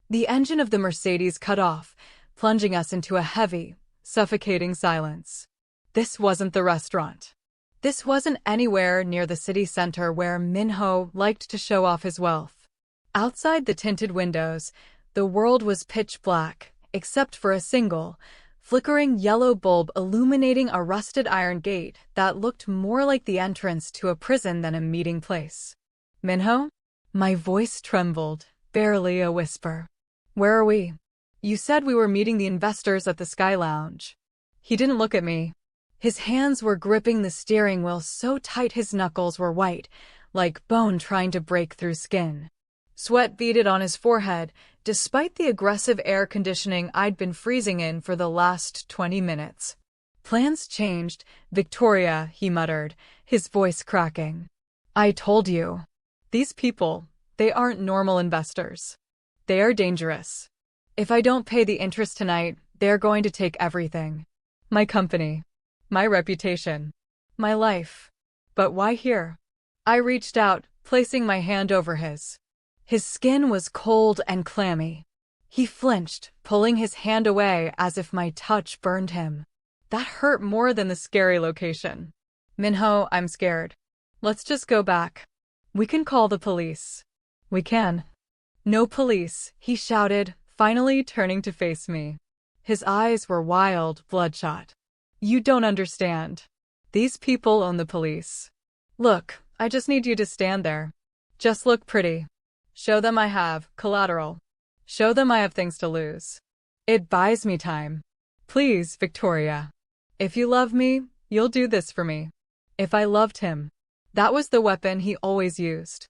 The engine of the Mercedes cut off, plunging us into a heavy, suffocating silence. This wasn't the restaurant. This wasn't anywhere near the city center where Min-ho liked to show off his wealth. Outside the tinted windows, the world was pitch black, except for a single, flickering yellow bulb illuminating a rusted iron gate that looked more like the entrance to a prison than a meeting place. Min-ho? My voice trembled, barely a whisper. Where are we? You said we were meeting the investors at the Sky Lounge. He didn't look at me. His hands were gripping the steering wheel so tight his knuckles were white, like bone trying to break through skin. Sweat beaded on his forehead, despite the aggressive air conditioning I'd been freezing in for the last 20 minutes. Plans changed, Victoria, he muttered, his voice cracking. I told you. These people, they aren't normal investors. They are dangerous. If I don't pay the interest tonight, they're going to take everything. My company. My reputation. My life. But why here? I reached out, placing my hand over his. His skin was cold and clammy. He flinched, pulling his hand away as if my touch burned him. That hurt more than the scary location. Min-ho, I'm scared. Let's just go back. We can call the police. We can. No police, he shouted, finally turning to face me. His eyes were wild, bloodshot. You don't understand. These people own the police. Look, I just need you to stand there. Just look pretty. Show them I have collateral. Show them I have things to lose. It buys me time. Please, Victoria. If you love me, you'll do this for me. If I loved him. That was the weapon he always used.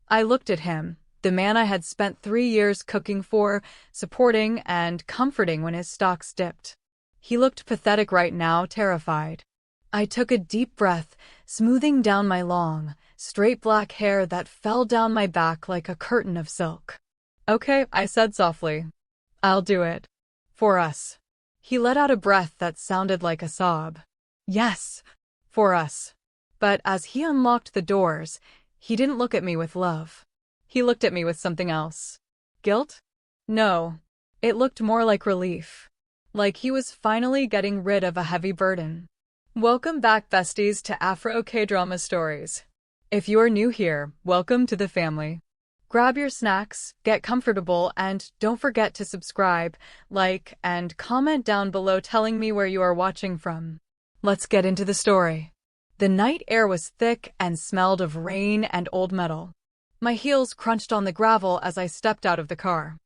I looked at him, the man I had spent 3 years cooking for, supporting, and comforting when his stocks dipped. He looked pathetic right now, terrified. I took a deep breath, smoothing down my long, straight black hair that fell down my back like a curtain of silk. Okay, I said softly. I'll do it. For us. He let out a breath that sounded like a sob. Yes. For us. But as he unlocked the doors, he didn't look at me with love. He looked at me with something else. Guilt? No. It looked more like relief. Like he was finally getting rid of a heavy burden. Welcome back, besties, to Afro-K-drama stories. If you are new here, welcome to the family. Grab your snacks, get comfortable, and don't forget to subscribe, like, and comment down below telling me where you are watching from. Let's get into the story. The night air was thick and smelled of rain and old metal. My heels crunched on the gravel as I stepped out of the car.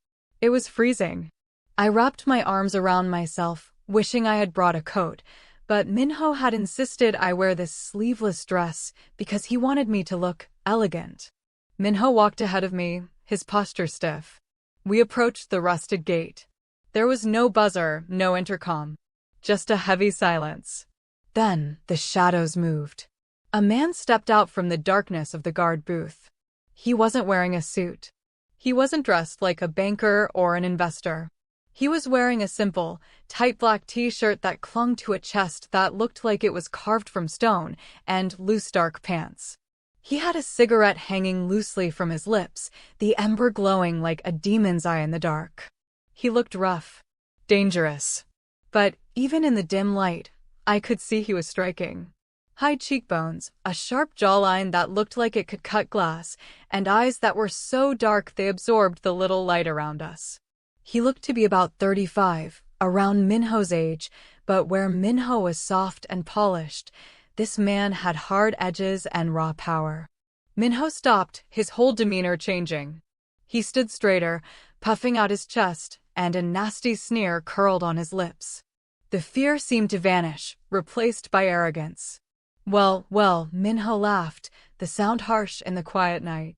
It was freezing. I wrapped my arms around myself, wishing I had brought a coat, but Min-ho had insisted I wear this sleeveless dress because he wanted me to look elegant. Min-ho walked ahead of me, his posture stiff. We approached the rusted gate. There was no buzzer, no intercom. Just a heavy silence. Then, the shadows moved. A man stepped out from the darkness of the guard booth. He wasn't wearing a suit. He wasn't dressed like a banker or an investor. He was wearing a simple, tight black t-shirt that clung to a chest that looked like it was carved from stone, and loose dark pants. He had a cigarette hanging loosely from his lips, the ember glowing like a demon's eye in the dark. He looked rough, dangerous. But even in the dim light, I could see he was striking. High cheekbones, a sharp jawline that looked like it could cut glass, and eyes that were so dark they absorbed the little light around us. He looked to be about 35, around Min-ho's age, but where Min-ho was soft and polished, this man had hard edges and raw power. Min-ho stopped, his whole demeanor changing. He stood straighter, puffing out his chest, and a nasty sneer curled on his lips. The fear seemed to vanish, replaced by arrogance. Well, Min-ho laughed, the sound harsh in the quiet night.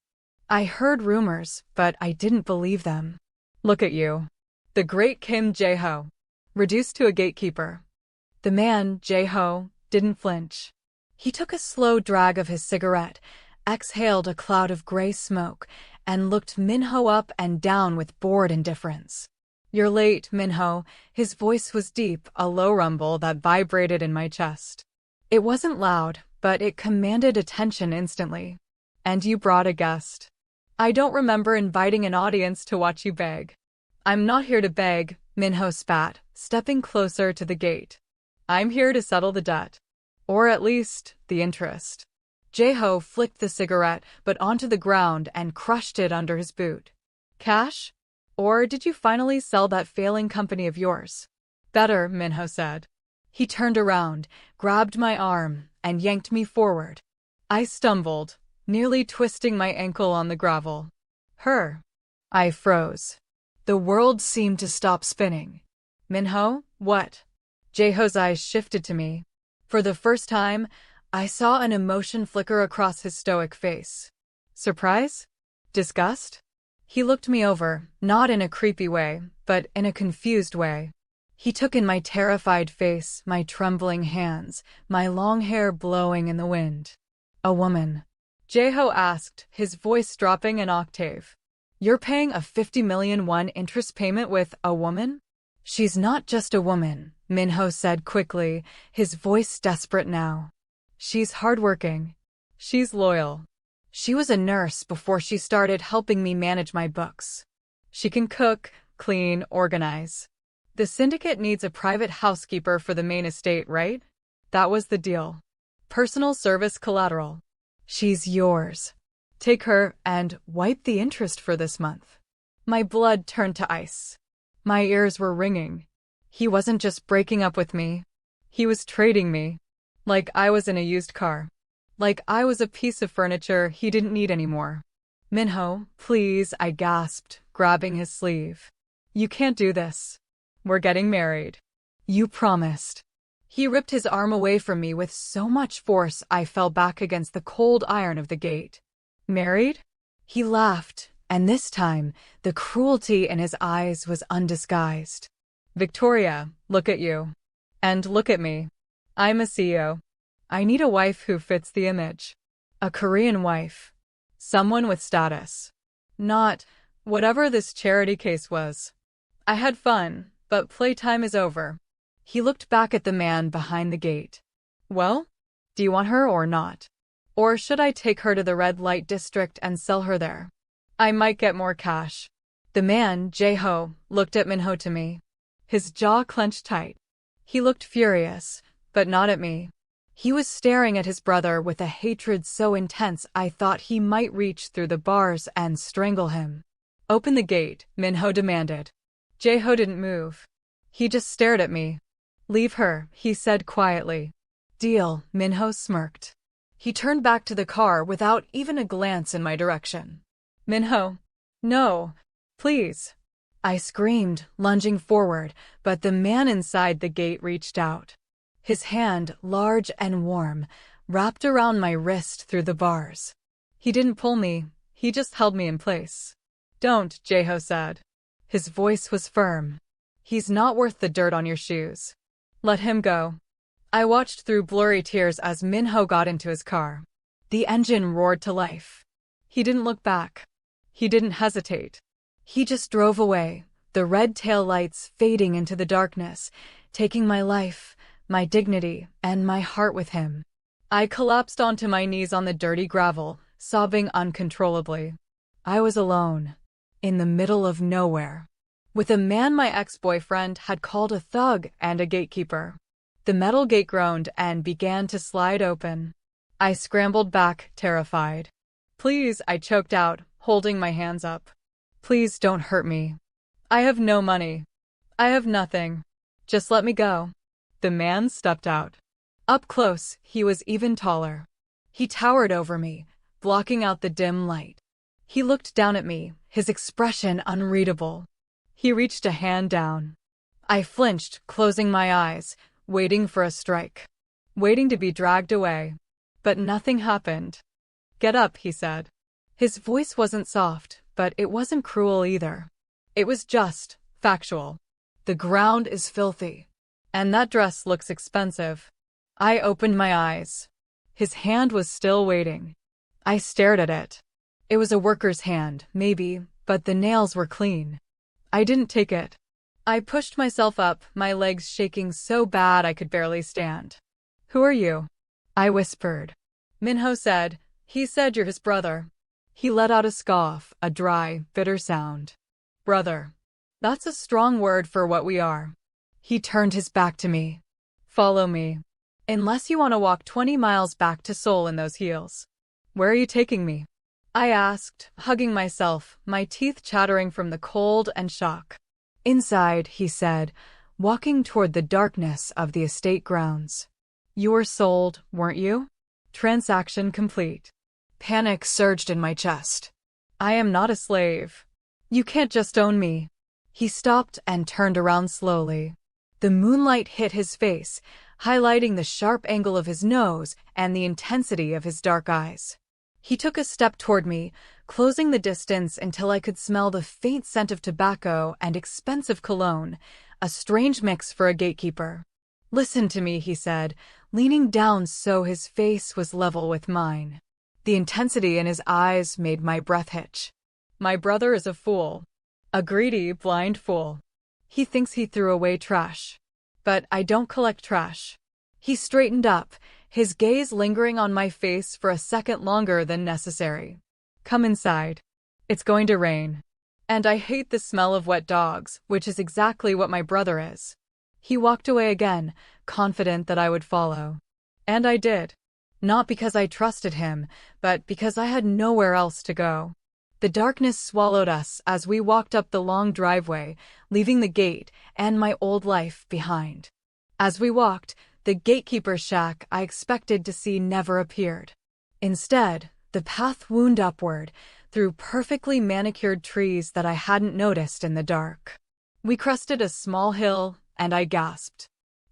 I heard rumors, but I didn't believe them. Look at you. The great Kim Jae-Ho. Reduced to a gatekeeper. The man, Jae-Ho, didn't flinch. He took a slow drag of his cigarette, exhaled a cloud of gray smoke, and looked Min-ho up and down with bored indifference. You're late, Min-ho. His voice was deep, a low rumble that vibrated in my chest. It wasn't loud, but it commanded attention instantly. And you brought a guest. I don't remember inviting an audience to watch you beg. I'm not here to beg, Minho spat, stepping closer to the gate. I'm here to settle the debt. Or at least, the interest. Jae-Ho flicked the cigarette but onto the ground and crushed it under his boot. Cash? Or did you finally sell that failing company of yours? Better, Minho said. He turned around, grabbed my arm, and yanked me forward. I stumbled, nearly twisting my ankle on the gravel. Her. I froze. The world seemed to stop spinning. Minho, what? Jae-Ho's eyes shifted to me. For the first time, I saw an emotion flicker across his stoic face. Surprise? Disgust? He looked me over, not in a creepy way, but in a confused way. He took in my terrified face, my trembling hands, my long hair blowing in the wind. A woman. Jae-Ho asked, his voice dropping an octave. You're paying a 50 million won interest payment with a woman? She's not just a woman, Minho said quickly, his voice desperate now. She's hardworking. She's loyal. She was a nurse before she started helping me manage my books. She can cook, clean, organize. The syndicate needs a private housekeeper for the main estate, right? That was the deal. Personal service collateral. She's yours. Take her and wipe the interest for this month. My blood turned to ice. My ears were ringing. He wasn't just breaking up with me. He was trading me. Like I was in a used car. Like I was a piece of furniture he didn't need anymore. Minho, please, I gasped, grabbing his sleeve. You can't do this. We're getting married. You promised. He ripped his arm away from me with so much force I fell back against the cold iron of the gate. Married? He laughed, and this time, the cruelty in his eyes was undisguised. Victoria, look at you. And look at me. I'm a CEO. I need a wife who fits the image. A Korean wife. Someone with status. Not whatever this charity case was. I had fun, but playtime is over. He looked back at the man behind the gate. Well, do you want her or not? Or should I take her to the red light district and sell her there? I might get more cash. The man, Jae-Ho, looked at Minho to me. His jaw clenched tight. He looked furious, but not at me. He was staring at his brother with a hatred so intense I thought he might reach through the bars and strangle him. Open the gate, Minho demanded. Jae-Ho didn't move. He just stared at me. Leave her, he said quietly. Deal, Minho smirked. He turned back to the car without even a glance in my direction. Minho. No. Please. I screamed, lunging forward, but the man inside the gate reached out. His hand, large and warm, wrapped around my wrist through the bars. He didn't pull me, he just held me in place. Don't, Jae-Ho said. His voice was firm. He's not worth the dirt on your shoes. Let him go. I watched through blurry tears as Minho got into his car. The engine roared to life. He didn't look back. He didn't hesitate. He just drove away, the red tail lights fading into the darkness, taking my life, my dignity, and my heart with him. I collapsed onto my knees on the dirty gravel, sobbing uncontrollably. I was alone, in the middle of nowhere, with a man my ex-boyfriend had called a thug and a gatekeeper. The metal gate groaned and began to slide open. I scrambled back, terrified. Please, I choked out, holding my hands up. Please don't hurt me. I have no money. I have nothing. Just let me go. The man stepped out. Up close, he was even taller. He towered over me, blocking out the dim light. He looked down at me, his expression unreadable. He reached a hand down. I flinched, closing my eyes, waiting for a strike. Waiting to be dragged away. But nothing happened. Get up, he said. His voice wasn't soft, but it wasn't cruel either. It was just, factual. The ground is filthy. And that dress looks expensive. I opened my eyes. His hand was still waiting. I stared at it. It was a worker's hand, maybe, but the nails were clean. I didn't take it. I pushed myself up, my legs shaking so bad I could barely stand. Who are you? I whispered. Minho said, he said you're his brother. He let out a scoff, a dry, bitter sound. Brother. That's a strong word for what we are. He turned his back to me. Follow me. Unless you want to walk 20 miles back to Seoul in those heels. Where are you taking me? I asked, hugging myself, my teeth chattering from the cold and shock. Inside, he said, walking toward the darkness of the estate grounds. You were sold, weren't you? Transaction complete. Panic surged in my chest. I am not a slave. You can't just own me. He stopped and turned around slowly. The moonlight hit his face, highlighting the sharp angle of his nose and the intensity of his dark eyes. He took a step toward me, closing the distance until I could smell the faint scent of tobacco and expensive cologne, a strange mix for a gatekeeper. Listen to me, he said, leaning down so his face was level with mine. The intensity in his eyes made my breath hitch. My brother is a fool. A greedy, blind fool. He thinks he threw away trash. But I don't collect trash. He straightened up, his gaze lingering on my face for a second longer than necessary. Come inside. It's going to rain. And I hate the smell of wet dogs, which is exactly what my brother is. He walked away again, confident that I would follow. And I did. Not because I trusted him, but because I had nowhere else to go. The darkness swallowed us as we walked up the long driveway, leaving the gate and my old life behind. As we walked, the gatekeeper's shack I expected to see never appeared. Instead, the path wound upward, through perfectly manicured trees that I hadn't noticed in the dark. We crested a small hill, and I gasped.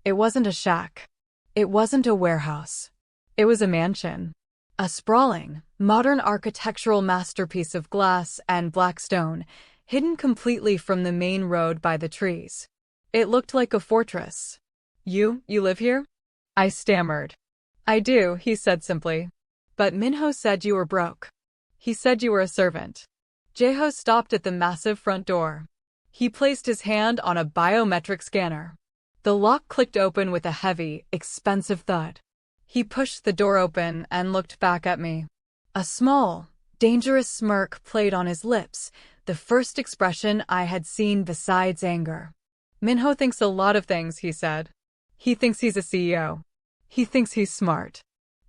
It wasn't a shack. It wasn't a warehouse. It was a mansion. A sprawling, modern architectural masterpiece of glass and black stone, hidden completely from the main road by the trees. It looked like a fortress. You live here? I stammered. I do, he said simply. But Minho said you were broke. He said you were a servant. Jae-Ho stopped at the massive front door. He placed his hand on a biometric scanner. The lock clicked open with a heavy, expensive thud. He pushed the door open and looked back at me. A small, dangerous smirk played on his lips, the first expression I had seen besides anger. Minho thinks a lot of things, he said. He thinks he's a CEO. He thinks he's smart.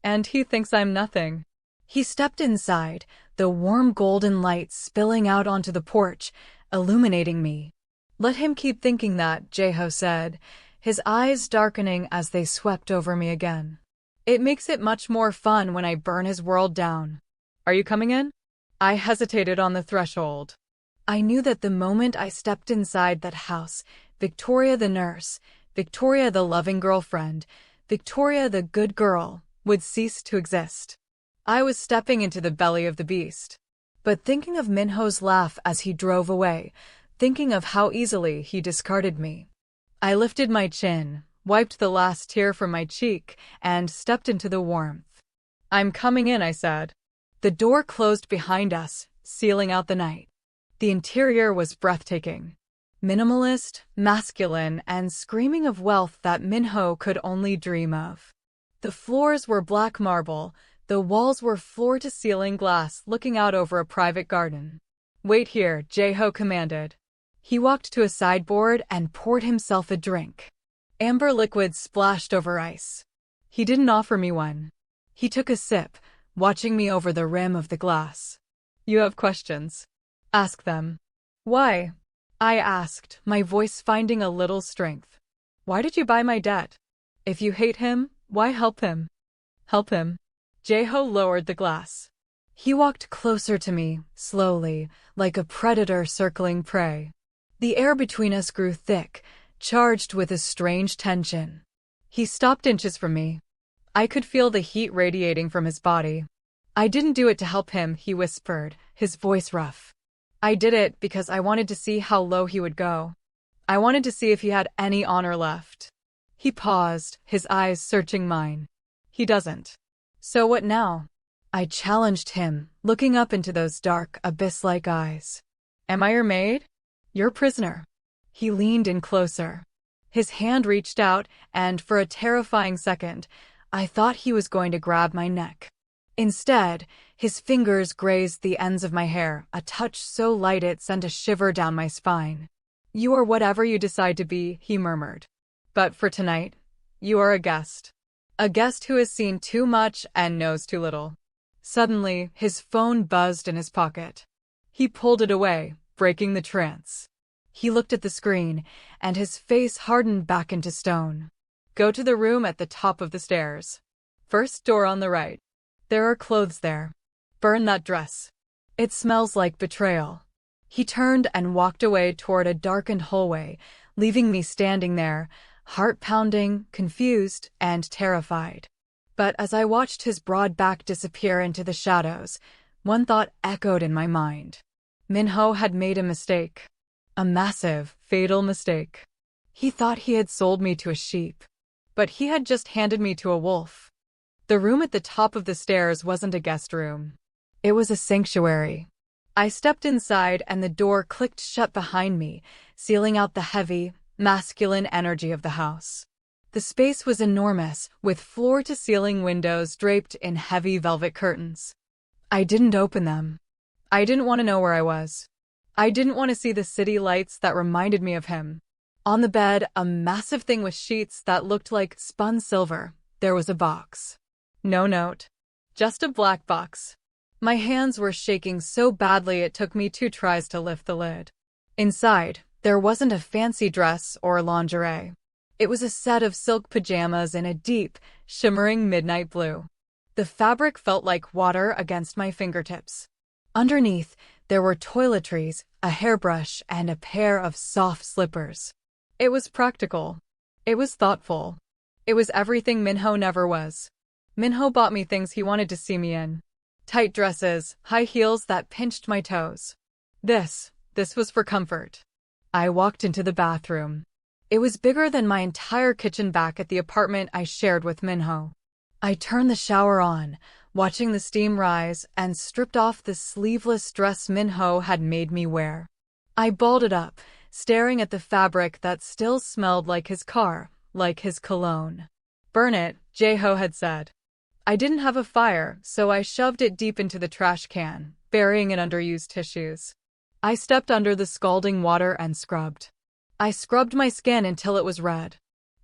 And he thinks I'm nothing. He stepped inside, the warm golden light spilling out onto the porch, illuminating me. Let him keep thinking that, Jae-Ho said, his eyes darkening as they swept over me again. It makes it much more fun when I burn his world down. Are you coming in? I hesitated on the threshold. I knew that the moment I stepped inside that house, Victoria the nurse, Victoria the loving girlfriend, Victoria the good girl, would cease to exist. I was stepping into the belly of the beast. But thinking of Minho's laugh as he drove away, thinking of how easily he discarded me, I lifted my chin, wiped the last tear from my cheek, and stepped into the warmth. I'm coming in, I said. The door closed behind us, sealing out the night. The interior was breathtaking. Minimalist, masculine, and screaming of wealth that Minho could only dream of. The floors were black marble, the walls were floor-to-ceiling glass looking out over a private garden. Wait here, Jae-Ho commanded. He walked to a sideboard and poured himself a drink. Amber liquid splashed over ice. He didn't offer me one. He took a sip, watching me over the rim of the glass. You have questions? Ask them. Why? I asked, my voice finding a little strength. Why did you buy my debt? If you hate him, why help him? Help him. Jae-Ho lowered the glass. He walked closer to me, slowly, like a predator circling prey. The air between us grew thick, charged with a strange tension. He stopped inches from me. I could feel the heat radiating from his body. I didn't do it to help him, he whispered, his voice rough. I did it because I wanted to see how low he would go. I wanted to see if he had any honor left. He paused, his eyes searching mine. He doesn't. So what now? I challenged him, looking up into those dark, abyss-like eyes. Am I your maid? Your prisoner. He leaned in closer. His hand reached out, and for a terrifying second, I thought he was going to grab my neck. Instead, his fingers grazed the ends of my hair, a touch so light it sent a shiver down my spine. You are whatever you decide to be, he murmured. But for tonight, you are a guest. A guest who has seen too much and knows too little. Suddenly, his phone buzzed in his pocket. He pulled it away, breaking the trance. He looked at the screen, and his face hardened back into stone. Go to the room at the top of the stairs. First door on the right. There are clothes there. Burn that dress. It smells like betrayal. He turned and walked away toward a darkened hallway, leaving me standing there, heart pounding, confused, and terrified. But as I watched his broad back disappear into the shadows, one thought echoed in my mind. Min-ho had made a mistake. A massive, fatal mistake. He thought he had sold me to a sheep. But he had just handed me to a wolf. The room at the top of the stairs wasn't a guest room. It was a sanctuary. I stepped inside and the door clicked shut behind me, sealing out the heavy, masculine energy of the house. The space was enormous, with floor-to-ceiling windows draped in heavy velvet curtains. I didn't open them. I didn't want to know where I was. I didn't want to see the city lights that reminded me of him. On the bed, a massive thing with sheets that looked like spun silver, there was a box. No note. Just a black box. My hands were shaking so badly it took me 2 tries to lift the lid. Inside, there wasn't a fancy dress or lingerie. It was a set of silk pajamas in a deep, shimmering midnight blue. The fabric felt like water against my fingertips. Underneath, there were toiletries, a hairbrush, and a pair of soft slippers. It was practical. It was thoughtful. It was everything Min-ho never was. Min-ho bought me things he wanted to see me in. Tight dresses, high heels that pinched my toes. This was for comfort. I walked into the bathroom. It was bigger than my entire kitchen back at the apartment I shared with Min-ho. I turned the shower on, watching the steam rise, and stripped off the sleeveless dress Min-ho had made me wear. I balled it up, staring at the fabric that still smelled like his car, like his cologne. Burn it, Jae-ho had said. I didn't have a fire, so I shoved it deep into the trash can, burying it under used tissues. I stepped under the scalding water and scrubbed. I scrubbed my skin until it was red.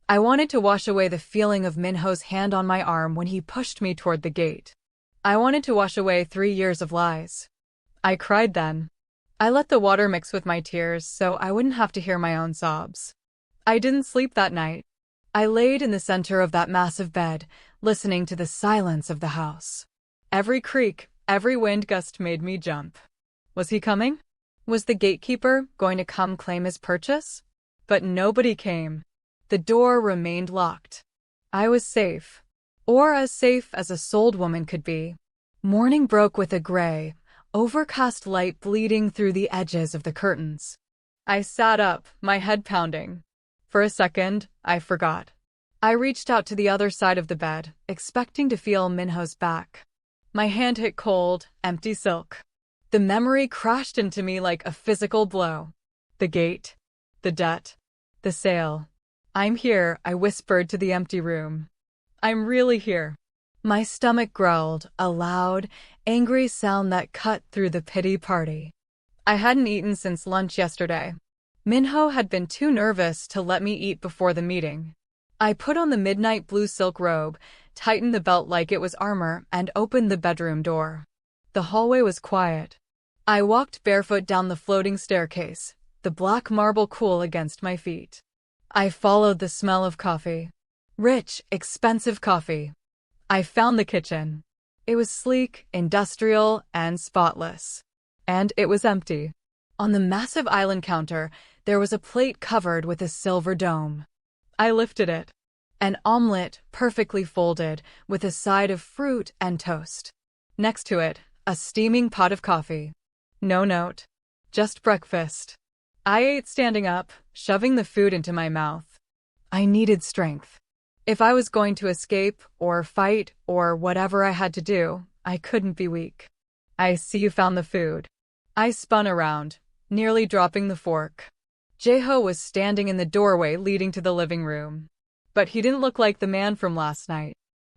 I wanted to wash away the feeling of Min-ho's hand on my arm when he pushed me toward the gate. I wanted to wash away 3 years of lies. I cried then. I let the water mix with my tears so I wouldn't have to hear my own sobs. I didn't sleep that night. I laid in the center of that massive bed, listening to the silence of the house. Every creak, every wind gust made me jump. Was he coming? Was the gatekeeper going to come claim his purchase? But nobody came. The door remained locked. I was safe. Or as safe as a souled woman could be. Morning broke with a gray, overcast light bleeding through the edges of the curtains. I sat up, my head pounding. For a second, I forgot. I reached out to the other side of the bed, expecting to feel Min-ho's back. My hand hit cold, empty silk. The memory crashed into me like a physical blow. The gate. The debt. The sale. I'm here, I whispered to the empty room. I'm really here. My stomach growled, a loud, angry sound that cut through the pity party. I hadn't eaten since lunch yesterday. Min-ho had been too nervous to let me eat before the meeting. I put on the midnight blue silk robe, tightened the belt like it was armor, and opened the bedroom door. The hallway was quiet. I walked barefoot down the floating staircase, the black marble cool against my feet. I followed the smell of coffee. Rich, expensive coffee. I found the kitchen. It was sleek, industrial, and spotless. And it was empty. On the massive island counter, there was a plate covered with a silver dome. I lifted it. An omelet, perfectly folded, with a side of fruit and toast. Next to it, a steaming pot of coffee. No note. Just breakfast. I ate standing up, shoving the food into my mouth. I needed strength. If I was going to escape, or fight, or whatever I had to do, I couldn't be weak. I see you found the food. I spun around, nearly dropping the fork. Jae-ho was standing in the doorway leading to the living room. But he didn't look like the man from last night.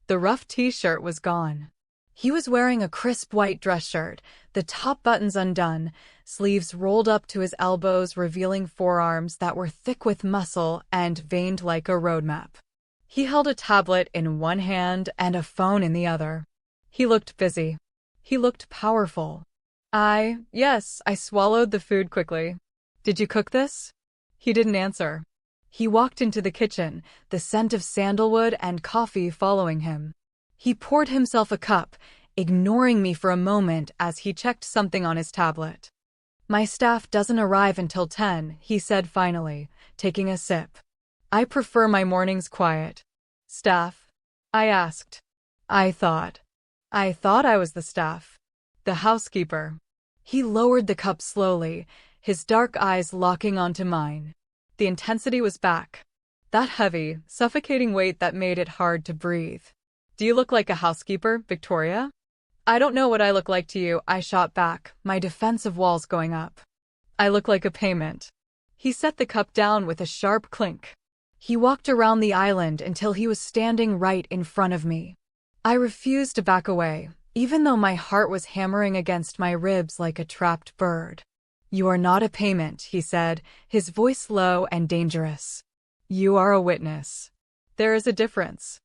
The rough t-shirt was gone. He was wearing a crisp white dress shirt, the top buttons undone, sleeves rolled up to his elbows, revealing forearms that were thick with muscle and veined like a roadmap. He held a tablet in one hand and a phone in the other. He looked busy. He looked powerful. Yes, I swallowed the food quickly. Did you cook this? He didn't answer. He walked into the kitchen, the scent of sandalwood and coffee following him. He poured himself a cup, ignoring me for a moment as he checked something on his tablet. My staff doesn't arrive until 10, he said finally, taking a sip. I prefer my mornings quiet. Staff? I asked. I thought I was the staff. The housekeeper. He lowered the cup slowly, his dark eyes locking onto mine. The intensity was back. That heavy, suffocating weight that made it hard to breathe. Do you look like a housekeeper, Victoria? I don't know what I look like to you, I shot back, my defensive walls going up. I look like a payment. He set the cup down with a sharp clink. He walked around the island until he was standing right in front of me. I refused to back away, even though my heart was hammering against my ribs like a trapped bird. You are not a payment, he said, his voice low and dangerous. You are a witness. There is a difference.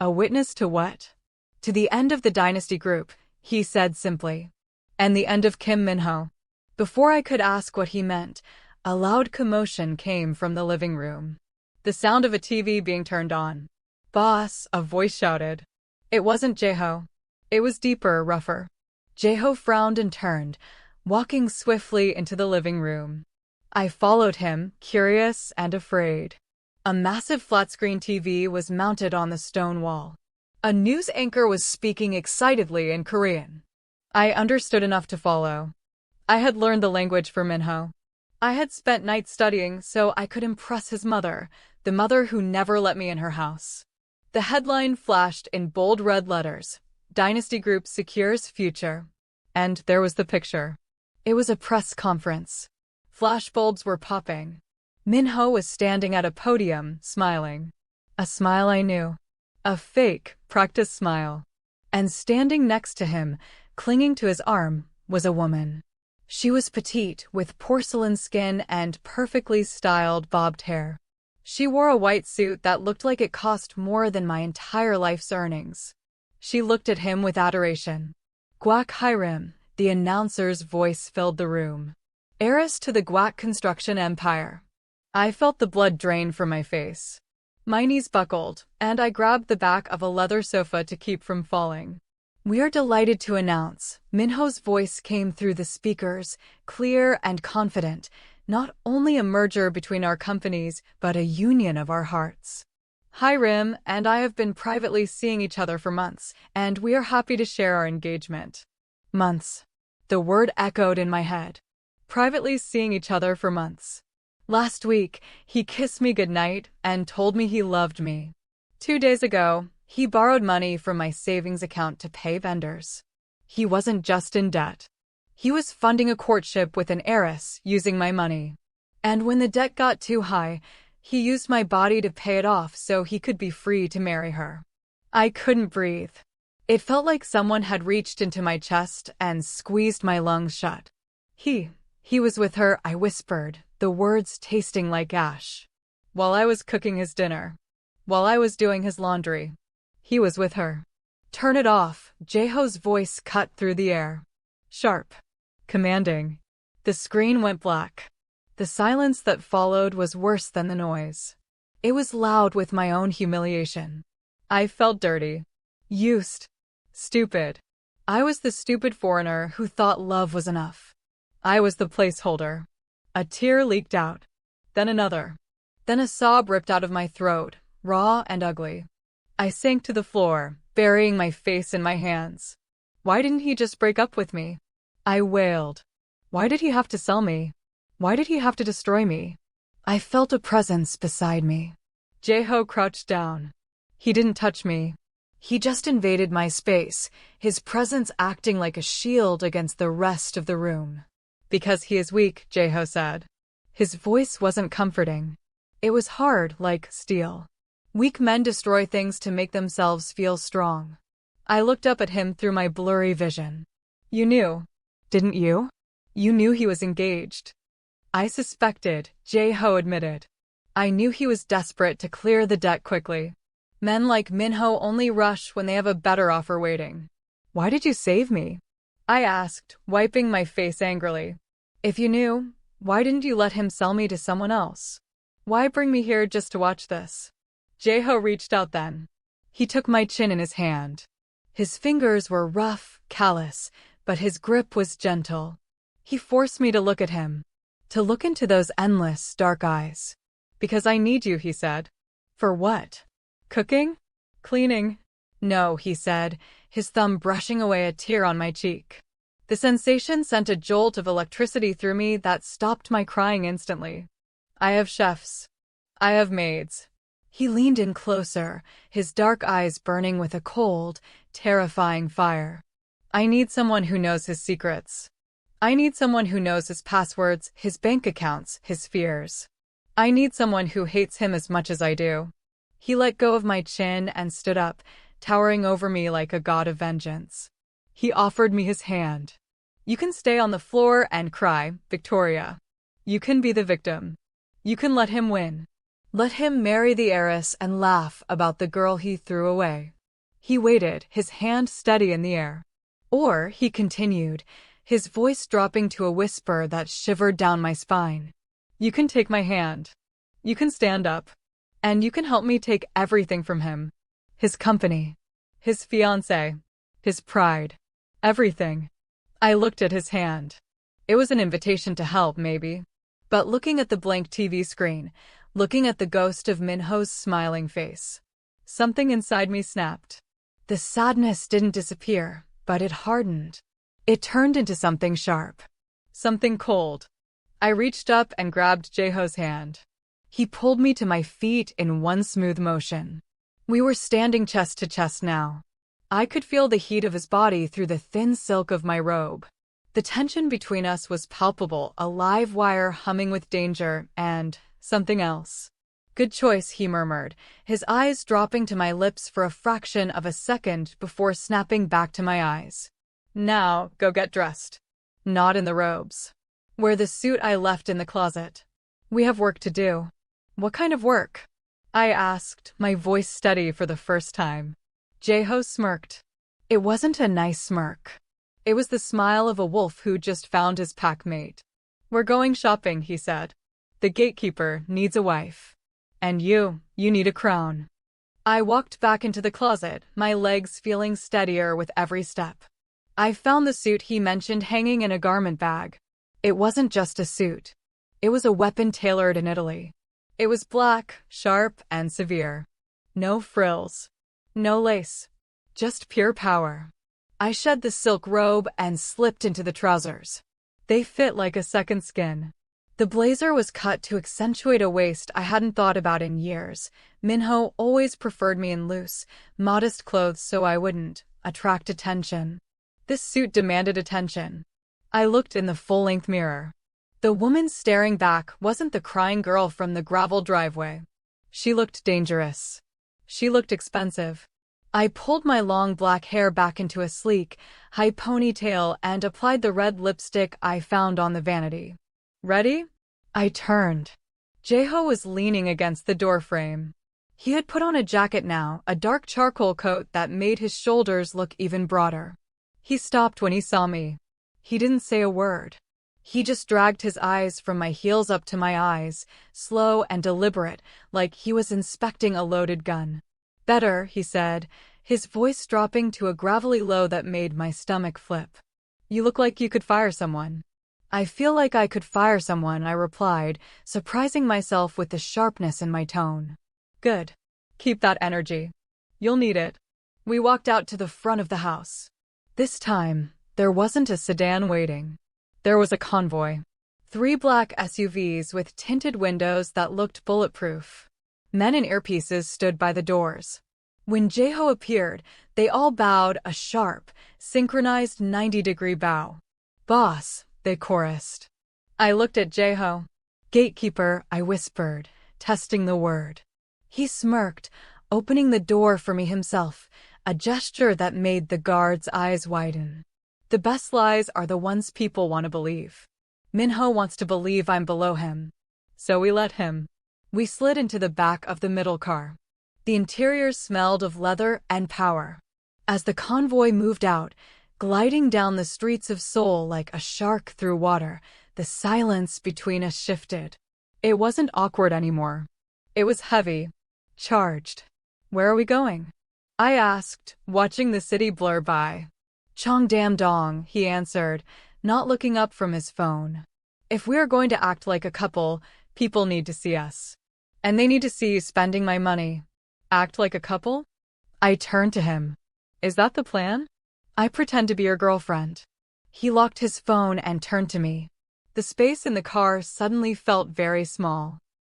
A witness to what? To the end of the dynasty group, he said simply. And the end of Kim Jae-Ho. Before I could ask what he meant, a loud commotion came from the living room. The sound of a TV being turned on. Boss, a voice shouted. It wasn't Jae-Ho. It was deeper, rougher. Jae-Ho frowned and turned, walking swiftly into the living room. I followed him, curious and afraid. A massive flat-screen TV was mounted on the stone wall. A news anchor was speaking excitedly in Korean. I understood enough to follow. I had learned the language for Jae-Ho. I had spent nights studying so I could impress his mother, the mother who never let me in her house. The headline flashed in bold red letters, Dynasty Group secures future. And there was the picture. It was a press conference. Flashbulbs were popping. Jae-Ho was standing at a podium, smiling. A smile I knew. A fake, practiced smile. And standing next to him, clinging to his arm, was a woman. She was petite, with porcelain skin and perfectly styled bobbed hair. She wore a white suit that looked like it cost more than my entire life's earnings. She looked at him with adoration. Guak Hirim, the announcer's voice filled the room. Heiress to the Guak construction empire. I felt the blood drain from my face. My knees buckled, and I grabbed the back of a leather sofa to keep from falling. We are delighted to announce, Jae-Ho's voice came through the speakers, clear and confident, not only a merger between our companies, but a union of our hearts. Hirim and I have been privately seeing each other for months, and we are happy to share our engagement. Months. The word echoed in my head. Privately seeing each other for months. Last week, he kissed me goodnight and told me he loved me. 2 days ago, he borrowed money from my savings account to pay vendors. He wasn't just in debt. He was funding a courtship with an heiress using my money. And when the debt got too high, he used my body to pay it off so he could be free to marry her. I couldn't breathe. It felt like someone had reached into my chest and squeezed my lungs shut. He was with her, I whispered, the words tasting like ash. While I was cooking his dinner. While I was doing his laundry. He was with her. Turn it off, Jae-Ho's voice cut through the air. Sharp. Commanding. The screen went black. The silence that followed was worse than the noise. It was loud with my own humiliation. I felt dirty. Used. Stupid. I was the stupid foreigner who thought love was enough. I was the placeholder. A tear leaked out. Then another. Then a sob ripped out of my throat, raw and ugly. I sank to the floor, burying my face in my hands. Why didn't he just break up with me? I wailed. Why did he have to sell me? Why did he have to destroy me? I felt a presence beside me. Jae-Ho crouched down. He didn't touch me. He just invaded my space, his presence acting like a shield against the rest of the room. Because he is weak, Jae-Ho said. His voice wasn't comforting. It was hard, like steel. Weak men destroy things to make themselves feel strong. I looked up at him through my blurry vision. You knew, didn't you? You knew he was engaged. I suspected, Jae-Ho admitted. I knew he was desperate to clear the debt quickly. Men like Min-ho only rush when they have a better offer waiting. Why did you save me? I asked, wiping my face angrily. If you knew, why didn't you let him sell me to someone else? Why bring me here just to watch this? Jae-Ho reached out then. He took my chin in his hand. His fingers were rough, callous, but his grip was gentle. He forced me to look at him. To look into those endless, dark eyes. Because I need you, he said. For what? Cooking? Cleaning? No, he said, his thumb brushing away a tear on my cheek. The sensation sent a jolt of electricity through me that stopped my crying instantly. I have chefs. I have maids. He leaned in closer, his dark eyes burning with a cold, terrifying fire. I need someone who knows his secrets. I need someone who knows his passwords, his bank accounts, his fears. I need someone who hates him as much as I do. He let go of my chin and stood up, towering over me like a god of vengeance. He offered me his hand. You can stay on the floor and cry, Victoria. You can be the victim. You can let him win. Let him marry the heiress and laugh about the girl he threw away. He waited, his hand steady in the air. Or, he continued, his voice dropping to a whisper that shivered down my spine. You can take my hand. You can stand up. And you can help me take everything from him. His company. His fiancé. His pride. Everything. I looked at his hand. It was an invitation to help, maybe. But looking at the blank TV screen, looking at the ghost of Min-ho's smiling face, something inside me snapped. The sadness didn't disappear, but it hardened. It turned into something sharp. Something cold. I reached up and grabbed Jae-Ho's hand. He pulled me to my feet in one smooth motion. We were standing chest to chest now. I could feel the heat of his body through the thin silk of my robe. The tension between us was palpable, a live wire humming with danger and something else. Good choice, he murmured, his eyes dropping to my lips for a fraction of a second before snapping back to my eyes. Now, go get dressed. Not in the robes. Wear the suit I left in the closet. We have work to do. What kind of work? I asked, my voice steady for the first time. Jae-Ho smirked. It wasn't a nice smirk. It was the smile of a wolf who just found his pack mate. We're going shopping, he said. The gatekeeper needs a wife. And you need a crown. I walked back into the closet, my legs feeling steadier with every step. I found the suit he mentioned hanging in a garment bag. It wasn't just a suit. It was a weapon tailored in Italy. It was black, sharp, and severe. No frills. No lace. Just pure power. I shed the silk robe and slipped into the trousers. They fit like a second skin. The blazer was cut to accentuate a waist I hadn't thought about in years. Min-ho always preferred me in loose, modest clothes so I wouldn't attract attention. This suit demanded attention. I looked in the full-length mirror. The woman staring back wasn't the crying girl from the gravel driveway. She looked dangerous. She looked expensive. I pulled my long black hair back into a sleek, high ponytail and applied the red lipstick I found on the vanity. Ready? I turned. Jae-Ho was leaning against the doorframe. He had put on a jacket now, a dark charcoal coat that made his shoulders look even broader. He stopped when he saw me. He didn't say a word. He just dragged his eyes from my heels up to my eyes, slow and deliberate, like he was inspecting a loaded gun. Better, he said, his voice dropping to a gravelly low that made my stomach flip. You look like you could fire someone. I feel like I could fire someone, I replied, surprising myself with the sharpness in my tone. Good. Keep that energy. You'll need it. We walked out to the front of the house. This time, there wasn't a sedan waiting. There was a convoy. 3 black SUVs with tinted windows that looked bulletproof. Men in earpieces stood by the doors. When Jae-Ho appeared, they all bowed a sharp, synchronized 90-degree bow. Boss, they chorused. I looked at Jae-Ho. Gatekeeper, I whispered, testing the word. He smirked, opening the door for me himself, a gesture that made the guard's eyes widen. The best lies are the ones people want to believe. Min-ho wants to believe I'm below him. So we let him. We slid into the back of the middle car. The interior smelled of leather and power. As the convoy moved out, gliding down the streets of Seoul like a shark through water, the silence between us shifted. It wasn't awkward anymore. It was heavy, charged. Where are we going? I asked, watching the city blur by. Cheongdam-dong, he answered, not looking up from his phone. If we're going to act like a couple, people need to see us. And they need to see you spending my money. Act like a couple? I turned to him. Is that the plan? I pretend to be your girlfriend. He locked his phone and turned to me. The space in the car suddenly felt very small.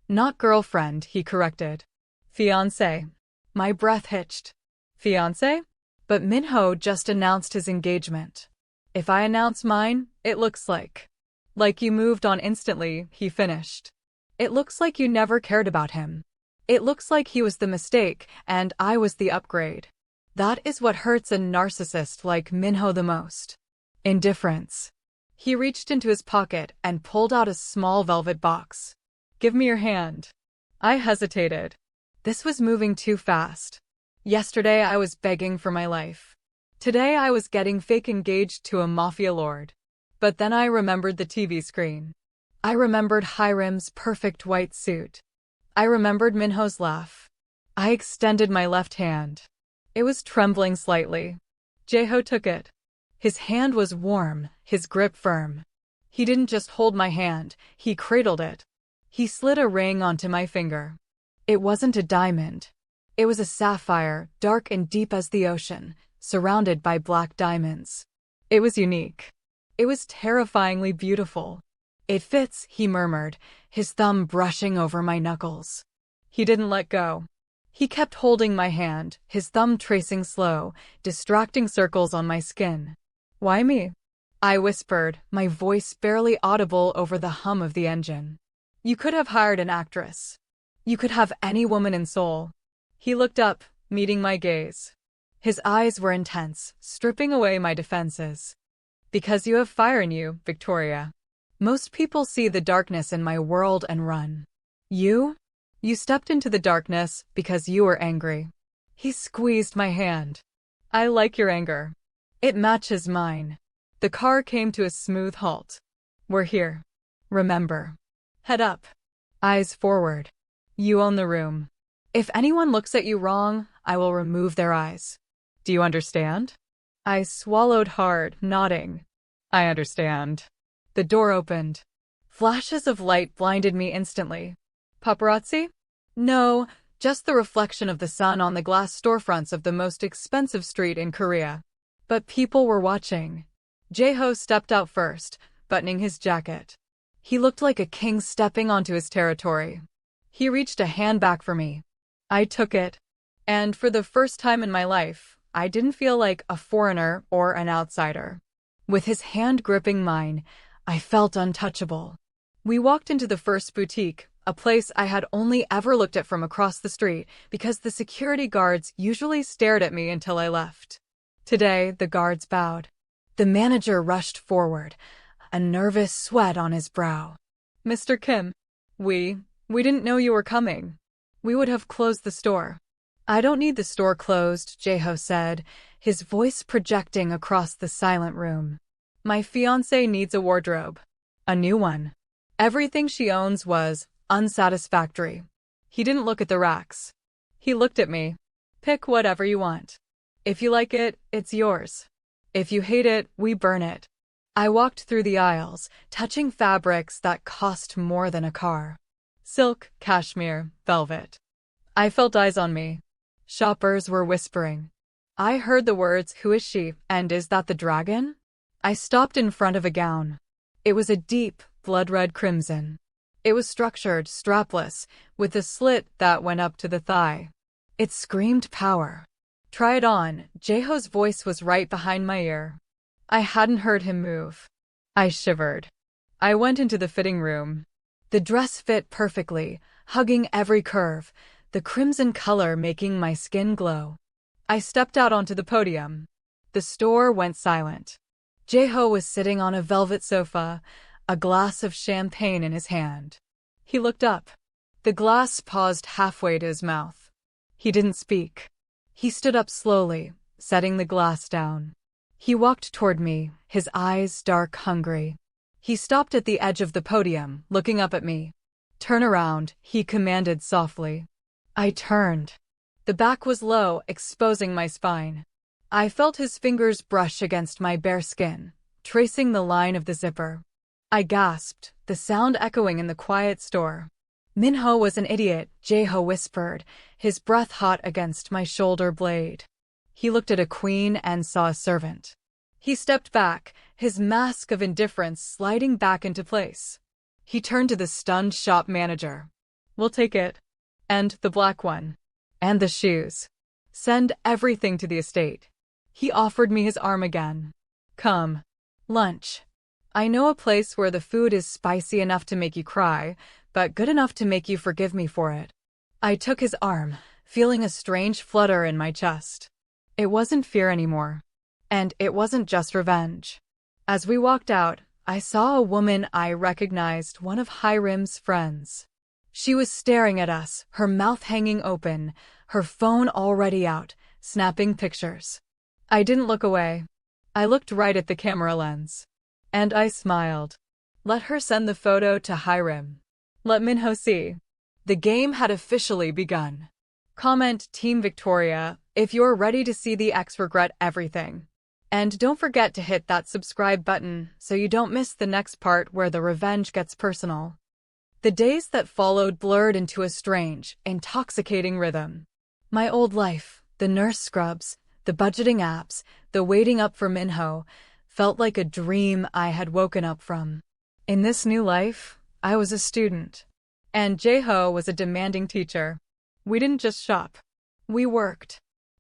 Not girlfriend, he corrected. Fiancé. My breath hitched. Fiancé? But Min-ho just announced his engagement. If I announce mine, it looks like you moved on instantly, he finished. It looks like you never cared about him. It looks like he was the mistake, and I was the upgrade. That is what hurts a narcissist like Min-ho the most. Indifference. He reached into his pocket and pulled out a small velvet box. Give me your hand. I hesitated. This was moving too fast. Yesterday I was begging for my life. Today I was getting fake engaged to a Mafia Lord. But then I remembered the TV screen. I remembered Hiram's perfect white suit. I remembered Min-ho's laugh. I extended my left hand. It was trembling slightly. Jae-ho took it. His hand was warm, his grip firm. He didn't just hold my hand, he cradled it. He slid a ring onto my finger. It wasn't a diamond. It was a sapphire, dark and deep as the ocean, surrounded by black diamonds. It was unique. It was terrifyingly beautiful. It fits, he murmured, his thumb brushing over my knuckles. He didn't let go. He kept holding my hand, his thumb tracing slow, distracting circles on my skin. Why me? I whispered, my voice barely audible over the hum of the engine. You could have hired an actress. You could have any woman in Seoul. He looked up, meeting my gaze. His eyes were intense, stripping away my defenses. Because you have fire in you, Victoria. Most people see the darkness in my world and run. You stepped into the darkness because you were angry. He squeezed my hand. I like your anger. It matches mine. The car came to a smooth halt. We're here. Remember. Head up. Eyes forward. You own the room. If anyone looks at you wrong, I will remove their eyes. Do you understand? I swallowed hard, nodding. I understand. The door opened. Flashes of light blinded me instantly. Paparazzi? No, just the reflection of the sun on the glass storefronts of the most expensive street in Korea. But people were watching. Jae-ho stepped out first, buttoning his jacket. He looked like a king stepping onto his territory. He reached a hand back for me. I took it. And for the first time in my life, I didn't feel like a foreigner or an outsider. With his hand gripping mine, I felt untouchable. We walked into the first boutique, a place I had only ever looked at from across the street because the security guards usually stared at me until I left. Today, the guards bowed. The manager rushed forward, a nervous sweat on his brow. Mr. Kim, we didn't know you were coming. We would have closed the store. I don't need the store closed, Jae-ho said, his voice projecting across the silent room. My fiancé needs a wardrobe. A new one. Everything she owns was unsatisfactory. He didn't look at the racks. He looked at me. Pick whatever you want. If you like it, it's yours. If you hate it, we burn it. I walked through the aisles, touching fabrics that cost more than a car. Silk, cashmere, velvet. I felt eyes on me. Shoppers were whispering. I heard the words, "Who is she, and is that the dragon?" I stopped in front of a gown. It was a deep, blood-red crimson. It was structured, strapless, with a slit that went up to the thigh. It screamed power. Try it on, Jae-ho's voice was right behind my ear. I hadn't heard him move. I shivered. I went into the fitting room. The dress fit perfectly, hugging every curve, the crimson color making my skin glow. I stepped out onto the podium. The store went silent. Jae-Ho was sitting on a velvet sofa, a glass of champagne in his hand. He looked up. The glass paused halfway to his mouth. He didn't speak. He stood up slowly, setting the glass down. He walked toward me, his eyes dark, hungry. He stopped at the edge of the podium, looking up at me. "Turn around," he commanded softly. I turned. The back was low, exposing my spine. I felt his fingers brush against my bare skin, tracing the line of the zipper. I gasped, the sound echoing in the quiet store. "Min-ho was an idiot," Jae-Ho whispered, his breath hot against my shoulder blade. He looked at a queen and saw a servant. He stepped back, his mask of indifference sliding back into place. He turned to the stunned shop manager. "We'll take it. And the black one. And the shoes. Send everything to the estate." He offered me his arm again. "Come. Lunch. I know a place where the food is spicy enough to make you cry, but good enough to make you forgive me for it." I took his arm, feeling a strange flutter in my chest. It wasn't fear anymore. And it wasn't just revenge. As we walked out, I saw a woman I recognized, one of Hiram's friends. She was staring at us, her mouth hanging open, her phone already out, snapping pictures. I didn't look away. I looked right at the camera lens. And I smiled. Let her send the photo to Hiram. Let Min-ho see. The game had officially begun. Comment Team Victoria if you're ready to see the ex regret everything. And don't forget to hit that subscribe button so you don't miss the next part where the revenge gets personal. The days that followed blurred into a strange, intoxicating rhythm. My old life, the nurse scrubs, the budgeting apps, the waiting up for Min-ho, felt like a dream I had woken up from. In this new life, I was a student. And Jae-Ho was a demanding teacher. We didn't just shop. We worked.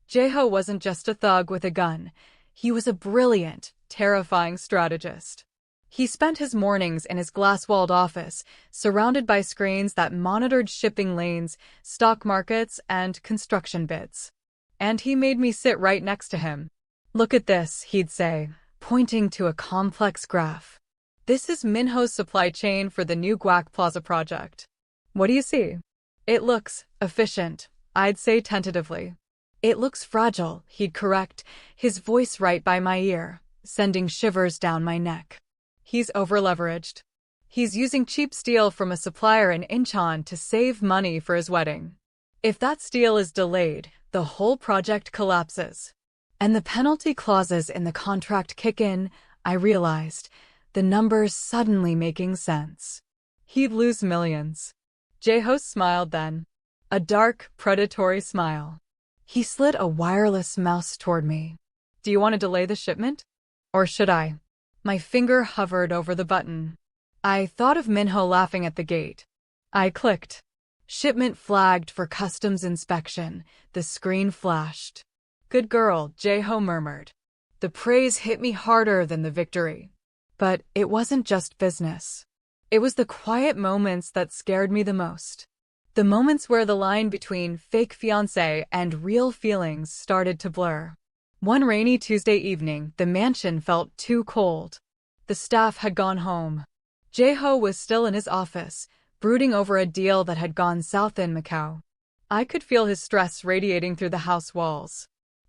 Jae-Ho wasn't just a thug with a gun. He was a brilliant, terrifying strategist. He spent his mornings in his glass-walled office, surrounded by screens that monitored shipping lanes, stock markets, and construction bids. And he made me sit right next to him. "Look at this," he'd say, pointing to a complex graph. "This is Min-ho's supply chain for the new Guac Plaza project. What do you see?" "It looks efficient," I'd say tentatively. "It looks fragile," he'd correct, his voice right by my ear, sending shivers down my neck. "He's over-leveraged. He's using cheap steel from a supplier in Incheon to save money for his wedding. If that steel is delayed, the whole project collapses. And the penalty clauses in the contract kick in," I realized, the numbers suddenly making sense. He'd lose millions. Jae-Ho smiled then. A dark, predatory smile. He slid a wireless mouse toward me. "Do you want to delay the shipment? Or should I?" My finger hovered over the button. I thought of Min-ho laughing at the gate. I clicked. Shipment flagged for customs inspection. The screen flashed. "Good girl," Jae-Ho murmured. The praise hit me harder than the victory. But it wasn't just business. It was the quiet moments that scared me the most. The moments where the line between fake fiancé and real feelings started to blur. One rainy Tuesday evening, the mansion felt too cold. The staff had gone home. Jae-Ho was still in his office, brooding over a deal that had gone south in Macau. I could feel his stress radiating through the house walls.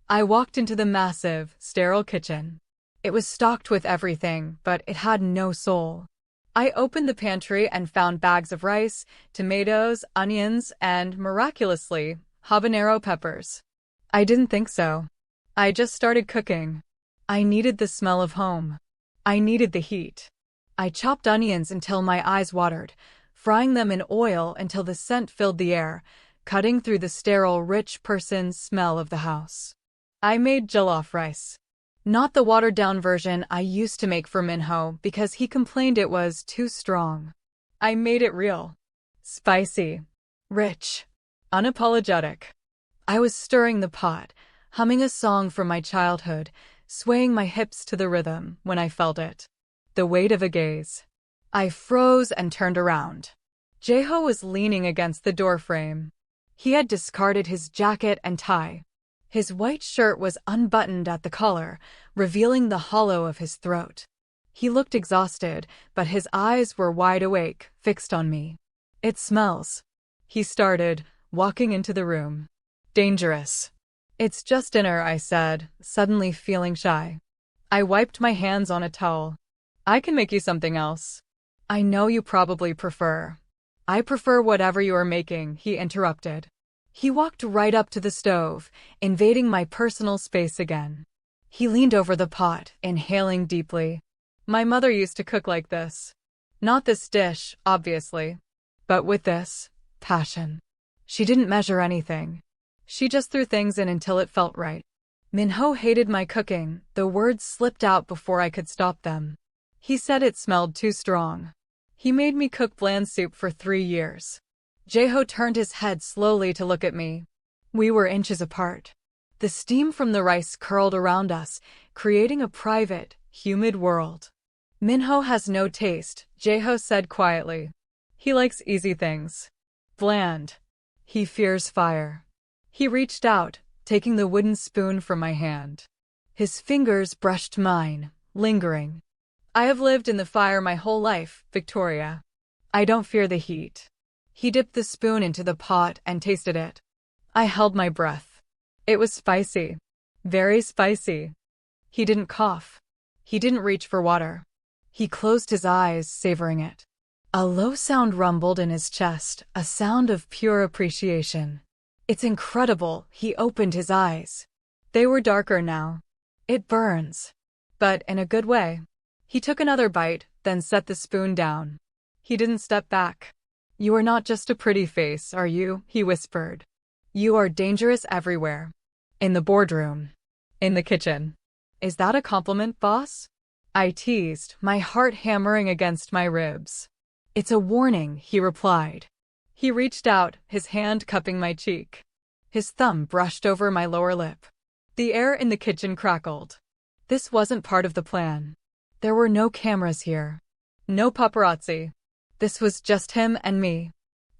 I walked into the massive, sterile kitchen. It was stocked with everything, but it had no soul. I opened the pantry and found bags of rice, tomatoes, onions, and, miraculously, habanero peppers. I didn't think so. I just started cooking. I needed the smell of home. I needed the heat. I chopped onions until my eyes watered, frying them in oil until the scent filled the air, cutting through the sterile, rich person smell of the house. I made jollof rice. Not the watered-down version I used to make for Min-ho because he complained it was too strong. I made it real. Spicy. Rich. Unapologetic. I was stirring the pot, humming a song from my childhood, swaying my hips to the rhythm when I felt it. The weight of a gaze. I froze and turned around. Jae-Ho was leaning against the doorframe. He had discarded his jacket and tie. His white shirt was unbuttoned at the collar, revealing the hollow of his throat. He looked exhausted, but his eyes were wide awake, fixed on me. "It smells," he started, walking into the room. "Dangerous." "It's just dinner," I said, suddenly feeling shy. I wiped my hands on a towel. "I can make you something else." "I know you probably prefer." "I prefer whatever you are making," he interrupted. He walked right up to the stove, invading my personal space again. He leaned over the pot, inhaling deeply. "My mother used to cook like this. Not this dish, obviously, but with this passion. She didn't measure anything. She just threw things in until it felt right." Min-ho hated my cooking. The words slipped out before I could stop them. He said it smelled too strong. He made me cook bland soup for 3 years. Jae-ho turned his head slowly to look at me. We were inches apart. The steam from the rice curled around us, creating a private, humid world. "Min-ho has no taste," Jae-ho said quietly. "He likes easy things. Bland. He fears fire." He reached out, taking the wooden spoon from my hand. His fingers brushed mine, lingering. "I have lived in the fire my whole life, Victoria. I don't fear the heat." He dipped the spoon into the pot and tasted it. I held my breath. It was spicy. Very spicy. He didn't cough. He didn't reach for water. He closed his eyes, savoring it. A low sound rumbled in his chest, a sound of pure appreciation. "It's incredible," he opened his eyes. They were darker now. "It burns. But in a good way." He took another bite, then set the spoon down. He didn't step back. "You are not just a pretty face, are you?" he whispered. "You are dangerous everywhere. In the boardroom. In the kitchen." "Is that a compliment, boss?" I teased, my heart hammering against my ribs. "It's a warning," he replied. He reached out, his hand cupping my cheek. His thumb brushed over my lower lip. The air in the kitchen crackled. This wasn't part of the plan. There were no cameras here. No paparazzi. This was just him and me.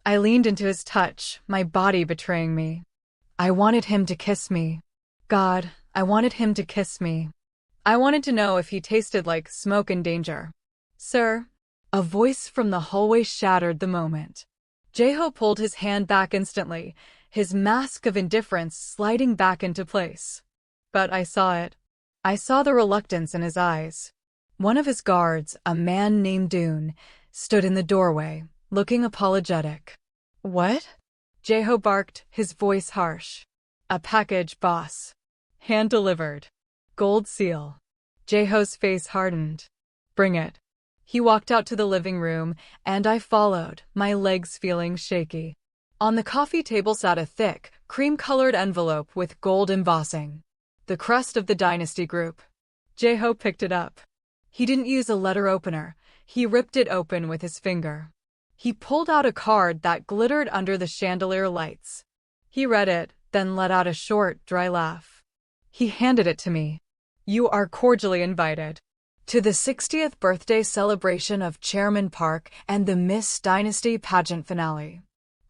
I leaned into his touch, my body betraying me. I wanted him to kiss me. God, I wanted him to kiss me. I wanted to know if he tasted like smoke and danger. "Sir?" A voice from the hallway shattered the moment. Jae-ho pulled his hand back instantly, his mask of indifference sliding back into place. But I saw it. I saw the reluctance in his eyes. One of his guards, a man named Dune, stood in the doorway, looking apologetic. "What?" Jae-ho barked, his voice harsh. "A package, boss. Hand delivered. Gold seal." Jae-ho's face hardened. "Bring it." He walked out to the living room, and I followed, my legs feeling shaky. On the coffee table sat a thick, cream-colored envelope with gold embossing. The crest of the Dynasty Group. Jae-ho picked it up. He didn't use a letter opener. He ripped it open with his finger. He pulled out a card that glittered under the chandelier lights. He read it, then let out a short, dry laugh. He handed it to me. "You are cordially invited to the 60th birthday celebration of Chairman Park and the Miss Dynasty pageant finale,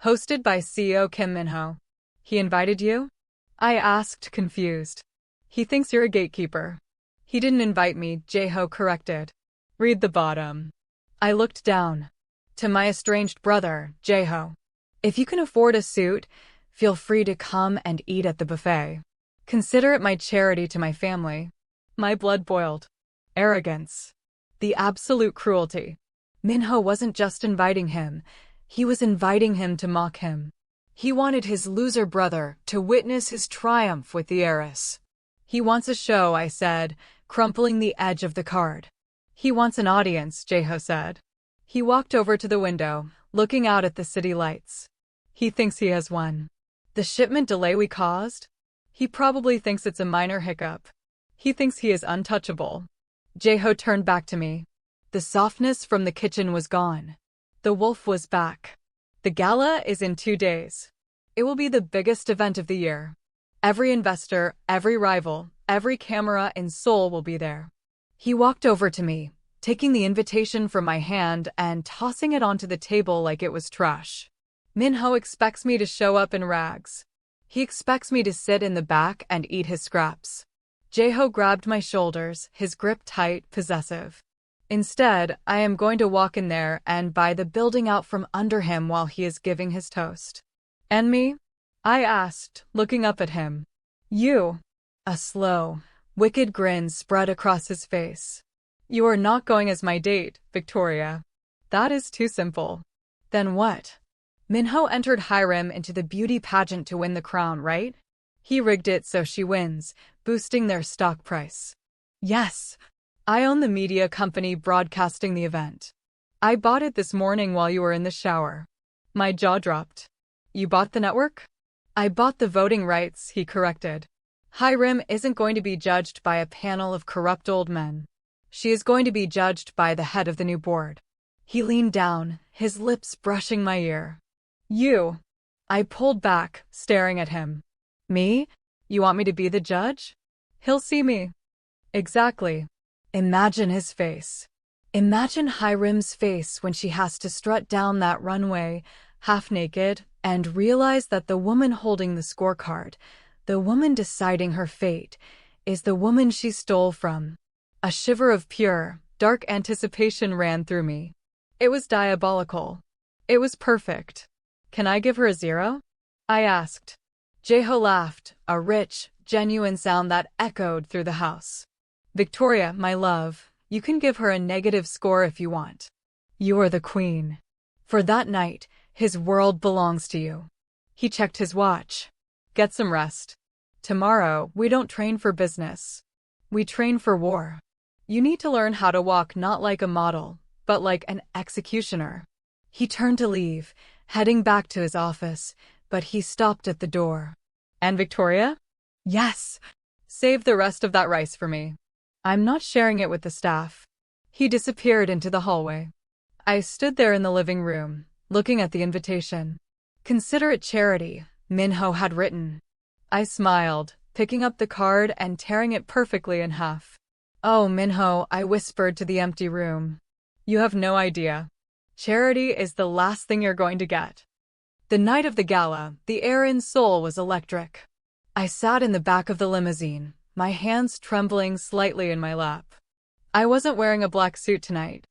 hosted by CEO Kim Min-ho." "He invited you?" I asked, confused. "He thinks you're a gatekeeper." "He didn't invite me," Jae-ho corrected. "Read the bottom." I looked down. "To my estranged brother, Jae-ho. If you can afford a suit, feel free to come and eat at the buffet. Consider it my charity to my family." My blood boiled. Arrogance. The absolute cruelty. Min-ho wasn't just inviting him. He was inviting him to mock him. He wanted his loser brother to witness his triumph with the heiress. "He wants a show," I said, crumpling the edge of the card. "He wants an audience," Jae-ho said. He walked over to the window, looking out at the city lights. "He thinks he has won. The shipment delay we caused? He probably thinks it's a minor hiccup. He thinks he is untouchable." Jae-ho turned back to me. The softness from the kitchen was gone. The wolf was back. "The gala is in 2 days. It will be the biggest event of the year. Every investor, every rival, every camera in Seoul will be there." He walked over to me, taking the invitation from my hand and tossing it onto the table like it was trash. "Min-ho expects me to show up in rags." He expects me to sit in the back and eat his scraps. Jae-Ho grabbed my shoulders, his grip tight, possessive. Instead, I am going to walk in there and buy the building out from under him while he is giving his toast. And me? I asked, looking up at him. You. A slow, wicked grin spread across his face. You are not going as my date, Victoria. That is too simple. Then what? Minho entered Hiram into the beauty pageant to win the crown, right? He rigged it so she wins, boosting their stock price. Yes. I own the media company broadcasting the event. I bought it this morning while you were in the shower. My jaw dropped. You bought the network? I bought the voting rights, he corrected. Hiram isn't going to be judged by a panel of corrupt old men. She is going to be judged by the head of the new board. He leaned down, his lips brushing my ear. You. I pulled back, staring at him. Me? You want me to be the judge? He'll see me. Exactly. Imagine his face. Imagine Hiram's face when she has to strut down that runway, half naked, and realize that the woman holding the scorecard, the woman deciding her fate, is the woman she stole from. A shiver of pure, dark anticipation ran through me. It was diabolical. It was perfect. Can I give her a 0? I asked. Jae-Ho laughed, a rich, genuine sound that echoed through the house. Victoria, my love, you can give her a negative score if you want. You are the queen. For that night, his world belongs to you. He checked his watch. Get some rest. Tomorrow, we don't train for business. We train for war. You need to learn how to walk not like a model, but like an executioner. He turned to leave, heading back to his office, but he stopped at the door. And Victoria? Yes. Save the rest of that rice for me. I'm not sharing it with the staff. He disappeared into the hallway. I stood there in the living room, looking at the invitation. Consider it charity, Minho had written. I smiled, picking up the card and tearing it perfectly in half. Oh, Minho, I whispered to the empty room. You have no idea. Charity is the last thing you're going to get. The night of the gala, the air in Seoul was electric. I sat in the back of the limousine, my hands trembling slightly in my lap. I wasn't wearing a black suit tonight.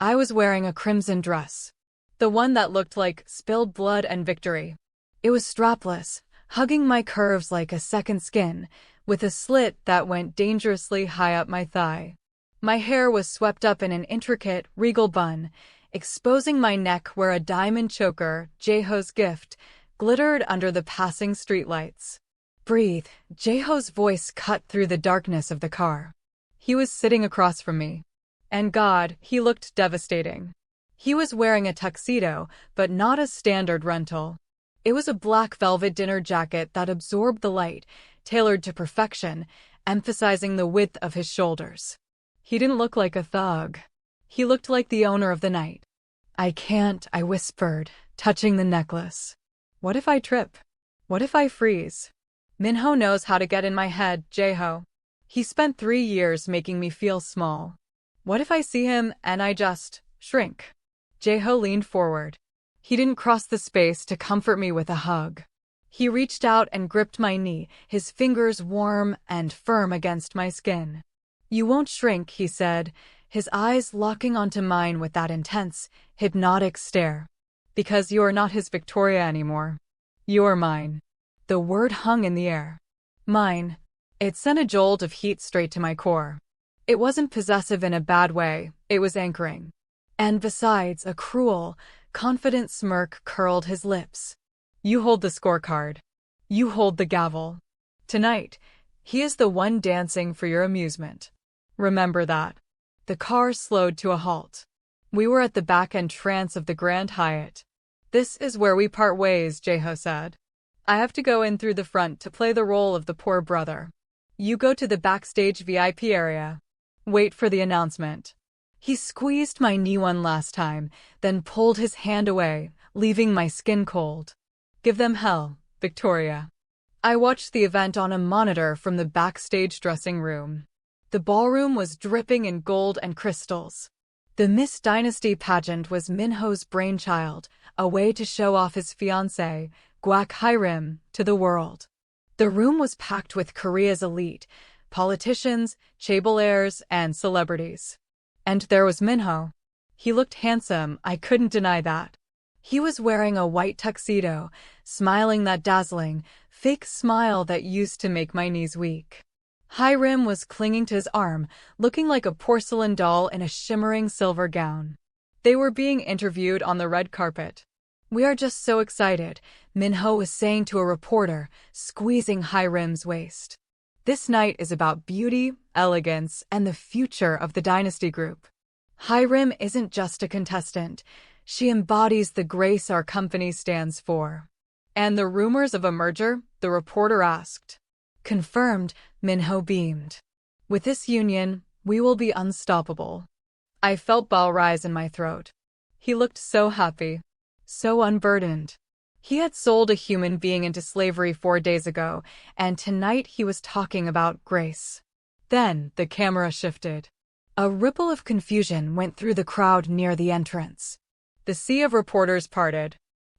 I was wearing a crimson dress. The one that looked like spilled blood and victory. It was strapless, hugging my curves like a second skin, with a slit that went dangerously high up my thigh. My hair was swept up in an intricate, regal bun, exposing my neck where a diamond choker, Jae-Ho's gift, glittered under the passing streetlights. Breathe, Jae-Ho's voice cut through the darkness of the car. He was sitting across from me. And God, he looked devastating. He was wearing a tuxedo, but not a standard rental. It was a black velvet dinner jacket that absorbed the light, tailored to perfection, emphasizing the width of his shoulders. He didn't look like a thug. He looked like the owner of the night. I can't, I whispered, touching the necklace. What if I trip? What if I freeze? Minho knows how to get in my head, Jae-Ho. He spent 3 years making me feel small. What if I see him and I just shrink? Jae-Ho leaned forward. He didn't cross the space to comfort me with a hug. He reached out and gripped my knee, his fingers warm and firm against my skin. You won't shrink, he said, his eyes locking onto mine with that intense, hypnotic stare. Because you are not his Victoria anymore. You are mine. The word hung in the air. Mine. It sent a jolt of heat straight to my core. It wasn't possessive in a bad way, it was anchoring. And besides, a cruel, confident smirk curled his lips. You hold the scorecard. You hold the gavel. Tonight, he is the one dancing for your amusement. Remember that. The car slowed to a halt. We were at the back entrance of the Grand Hyatt. This is where we part ways, Jae-Ho said. I have to go in through the front to play the role of the poor brother. You go to the backstage VIP area. Wait for the announcement. He squeezed my knee one last time, then pulled his hand away, leaving my skin cold. Give them hell, Victoria. I watched the event on a monitor from the backstage dressing room. The ballroom was dripping in gold and crystals. The Miss Dynasty pageant was Minho's brainchild, a way to show off his fiancé, Gwak Hyrim, to the world. The room was packed with Korea's elite, politicians, chaebol heirs, and celebrities. And there was Min-ho. He looked handsome, I couldn't deny that. He was wearing a white tuxedo, smiling that dazzling, fake smile that used to make my knees weak. Hyrim was clinging to his arm, looking like a porcelain doll in a shimmering silver gown. They were being interviewed on the red carpet. "We are just so excited," Min-ho was saying to a reporter, squeezing Hyrim's waist. "This night is about beauty, elegance, and the future of the dynasty group. Hyrim isn't just a contestant. She embodies the grace our company stands for." "And the rumors of a merger?" the reporter asked. "Confirmed," Min-ho beamed. "With this union, we will be unstoppable." I felt bile rise in my throat. He looked so happy, so unburdened. He had sold a human being into slavery 4 days ago, and tonight he was talking about grace. Then the camera shifted. A ripple of confusion went through the crowd near the entrance. The sea of reporters parted.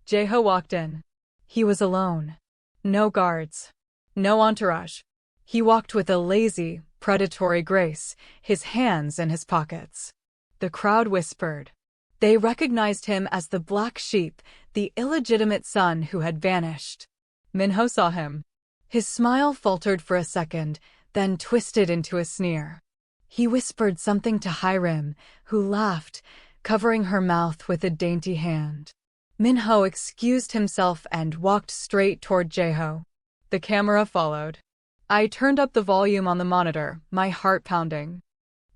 Jae-Ho walked in. He was alone. No guards. No entourage. He walked with a lazy, predatory grace, his hands in his pockets. The crowd whispered. They recognized him as the black sheep, the illegitimate son who had vanished. Min-ho saw him. His smile faltered for a second, then twisted into a sneer. He whispered something to Hyrim, who laughed, covering her mouth with a dainty hand. Min-ho excused himself and walked straight toward Jae-Ho. The camera followed. I turned up the volume on the monitor, my heart pounding.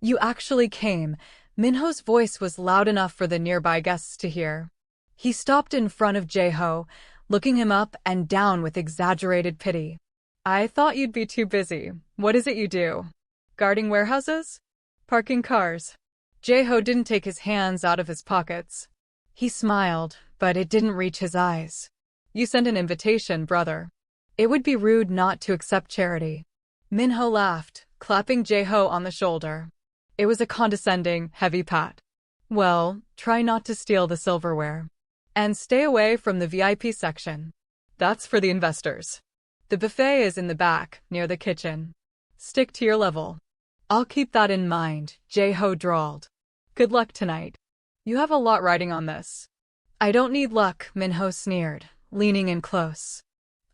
"You actually came." Min-ho's voice was loud enough for the nearby guests to hear. He stopped in front of Jae-Ho, looking him up and down with exaggerated pity. "I thought you'd be too busy. What is it you do? Guarding warehouses? Parking cars?" Jae-Ho didn't take his hands out of his pockets. He smiled, but it didn't reach his eyes. "You sent an invitation, brother. It would be rude not to accept charity." Min-ho laughed, clapping Jae-Ho on the shoulder. It was a condescending, heavy pat. "Well, try not to steal the silverware. And stay away from the VIP section. That's for the investors. The buffet is in the back, near the kitchen. Stick to your level." "I'll keep that in mind," Jae-Ho drawled. "Good luck tonight. You have a lot riding on this." "I don't need luck," Min-ho sneered, leaning in close.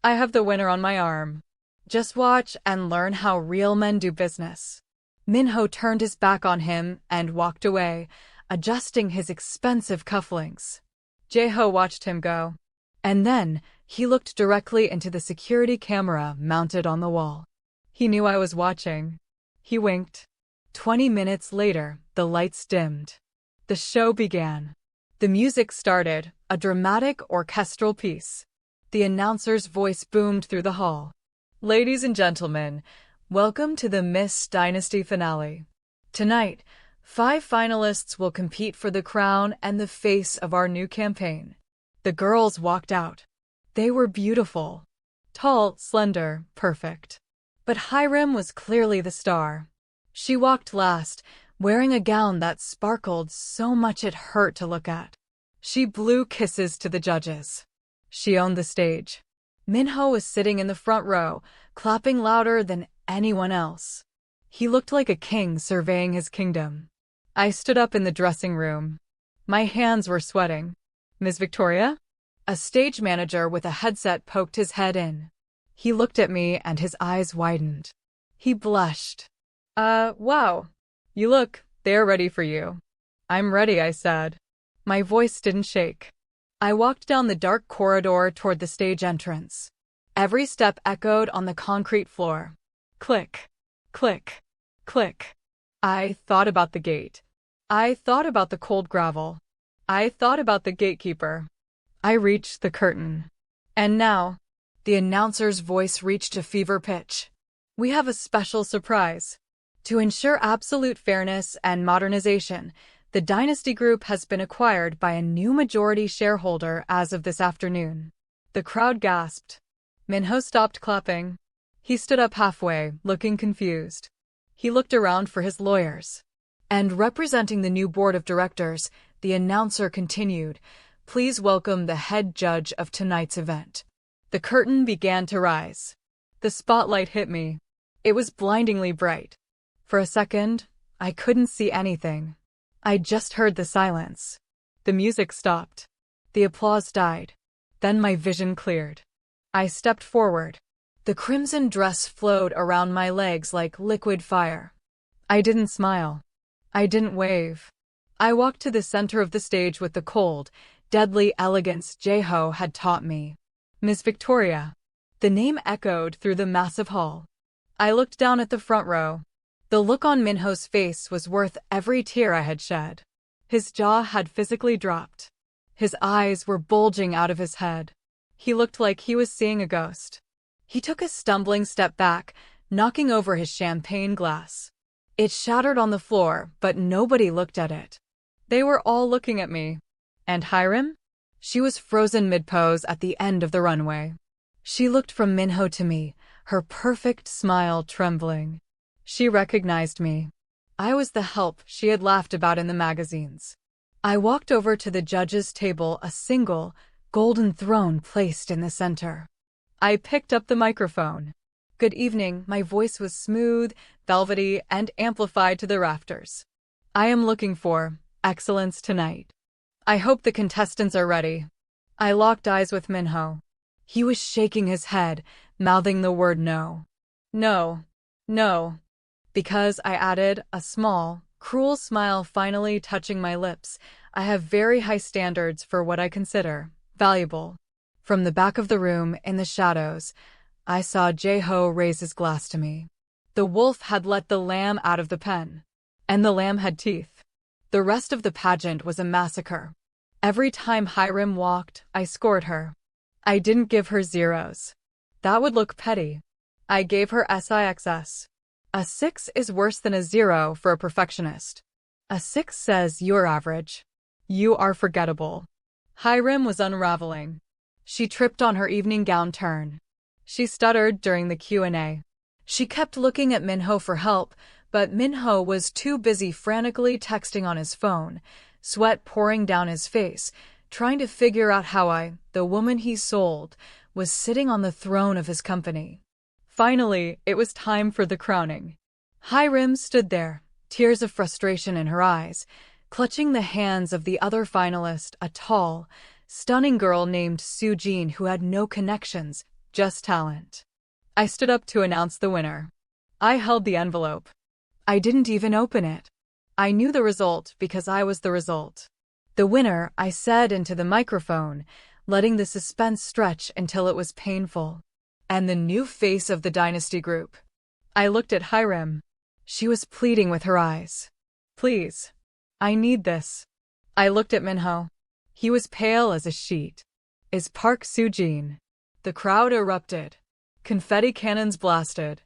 "I have the winner on my arm. Just watch and learn how real men do business." Min-ho turned his back on him and walked away, adjusting his expensive cufflinks. Jae-Ho watched him go. And then, he looked directly into the security camera mounted on the wall. He knew I was watching. He winked. 20 minutes later, the lights dimmed. The show began. The music started, a dramatic orchestral piece. The announcer's voice boomed through the hall. "Ladies and gentlemen, welcome to the Miss Dynasty finale. Tonight, 5 finalists will compete for the crown and the face of our new campaign." The girls walked out. They were beautiful. Tall, slender, perfect. But Hyrim was clearly the star. She walked last, wearing a gown that sparkled so much it hurt to look at. She blew kisses to the judges. She owned the stage. Min-ho was sitting in the front row, clapping louder than anyone else. He looked like a king surveying his kingdom. I stood up in the dressing room. My hands were sweating. "Ms. Victoria?" A stage manager with a headset poked his head in. He looked at me and his eyes widened. He blushed. Wow. They're ready for you." "I'm ready," I said. My voice didn't shake. I walked down the dark corridor toward the stage entrance. Every step echoed on the concrete floor. Click, click, click. I thought about the gate. I thought about the cold gravel. I thought about the gatekeeper. I reached the curtain. And now, the announcer's voice reached a fever pitch. "We have a special surprise. To ensure absolute fairness and modernization, the Dynasty Group has been acquired by a new majority shareholder as of this afternoon." The crowd gasped. Min-ho stopped clapping. He stood up halfway, looking confused. He looked around for his lawyers. And representing the new board of directors, the announcer continued, Please welcome the head judge of tonight's event. The curtain began to rise. The spotlight hit me. It was blindingly bright. For a second, I couldn't see anything. I just heard the silence. The music stopped. The applause died. Then my vision cleared. I stepped forward. The crimson dress flowed around my legs like liquid fire. I didn't smile. I didn't wave. I walked to the center of the stage with the cold, deadly elegance Jae-Ho had taught me. Miss Victoria. The name echoed through the massive hall. I looked down at the front row. The look on Minho's face was worth every tear I had shed. His jaw had physically dropped. His eyes were bulging out of his head. He looked like he was seeing a ghost. He took a stumbling step back, knocking over his champagne glass. It shattered on the floor, but nobody looked at it. They were all looking at me. And Hiram? She was frozen mid-pose at the end of the runway. She looked from Minho to me, her perfect smile trembling. She recognized me. I was the help she had laughed about in the magazines. I walked over to the judge's table, a single, golden throne placed in the center. I picked up the microphone. Good evening, my voice was smooth, velvety, and amplified to the rafters. I am looking for excellence tonight. I hope the contestants are ready. I locked eyes with Minho. He was shaking his head, mouthing the word no. No. No. Because, I added, a small, cruel smile finally touching my lips, I have very high standards for what I consider valuable. From the back of the room, in the shadows, I saw Jae-Ho raise his glass to me. The wolf had let the lamb out of the pen. And the lamb had teeth. The rest of the pageant was a massacre. Every time Hiram walked, I scored her. I didn't give her zeros. That would look petty. I gave her SIXS. A 6 is worse than a 0 for a perfectionist. A 6 says you're average. You are forgettable. Hiram was unraveling. She tripped on her evening gown turn. She stuttered during the Q&A. She kept looking at Minho for help, but Minho was too busy frantically texting on his phone, sweat pouring down his face, trying to figure out how I, the woman he sold, was sitting on the throne of his company. Finally, it was time for the crowning. Hiram stood there, tears of frustration in her eyes, clutching the hands of the other finalist, a tall, stunning girl named Soo-Jin who had no connections, just talent. I stood up to announce the winner. I held the envelope. I didn't even open it. I knew the result because I was the result. The winner, I said into the microphone, letting the suspense stretch until it was painful. And the new face of the dynasty group. I looked at Hiram. She was pleading with her eyes. Please. I need this. I looked at Minho. He was pale as a sheet. Is Park Soo-Jin. The crowd erupted. Confetti cannons blasted.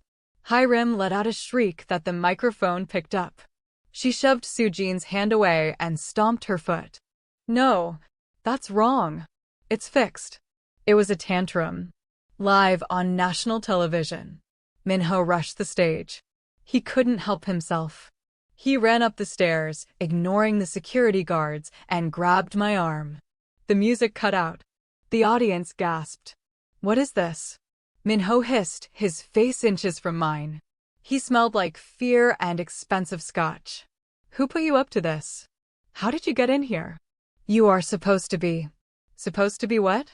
Hiram let out a shriek that the microphone picked up. She shoved Soo-Jin's hand away and stomped her foot. No, that's wrong. It's fixed. It was a tantrum. Live on national television. Minho rushed the stage. He couldn't help himself. He ran up the stairs, ignoring the security guards, and grabbed my arm. The music cut out. The audience gasped. What is this? Minho hissed, his face inches from mine. He smelled like fear and expensive scotch. Who put you up to this? How did you get in here? You are supposed to be. Supposed to be what?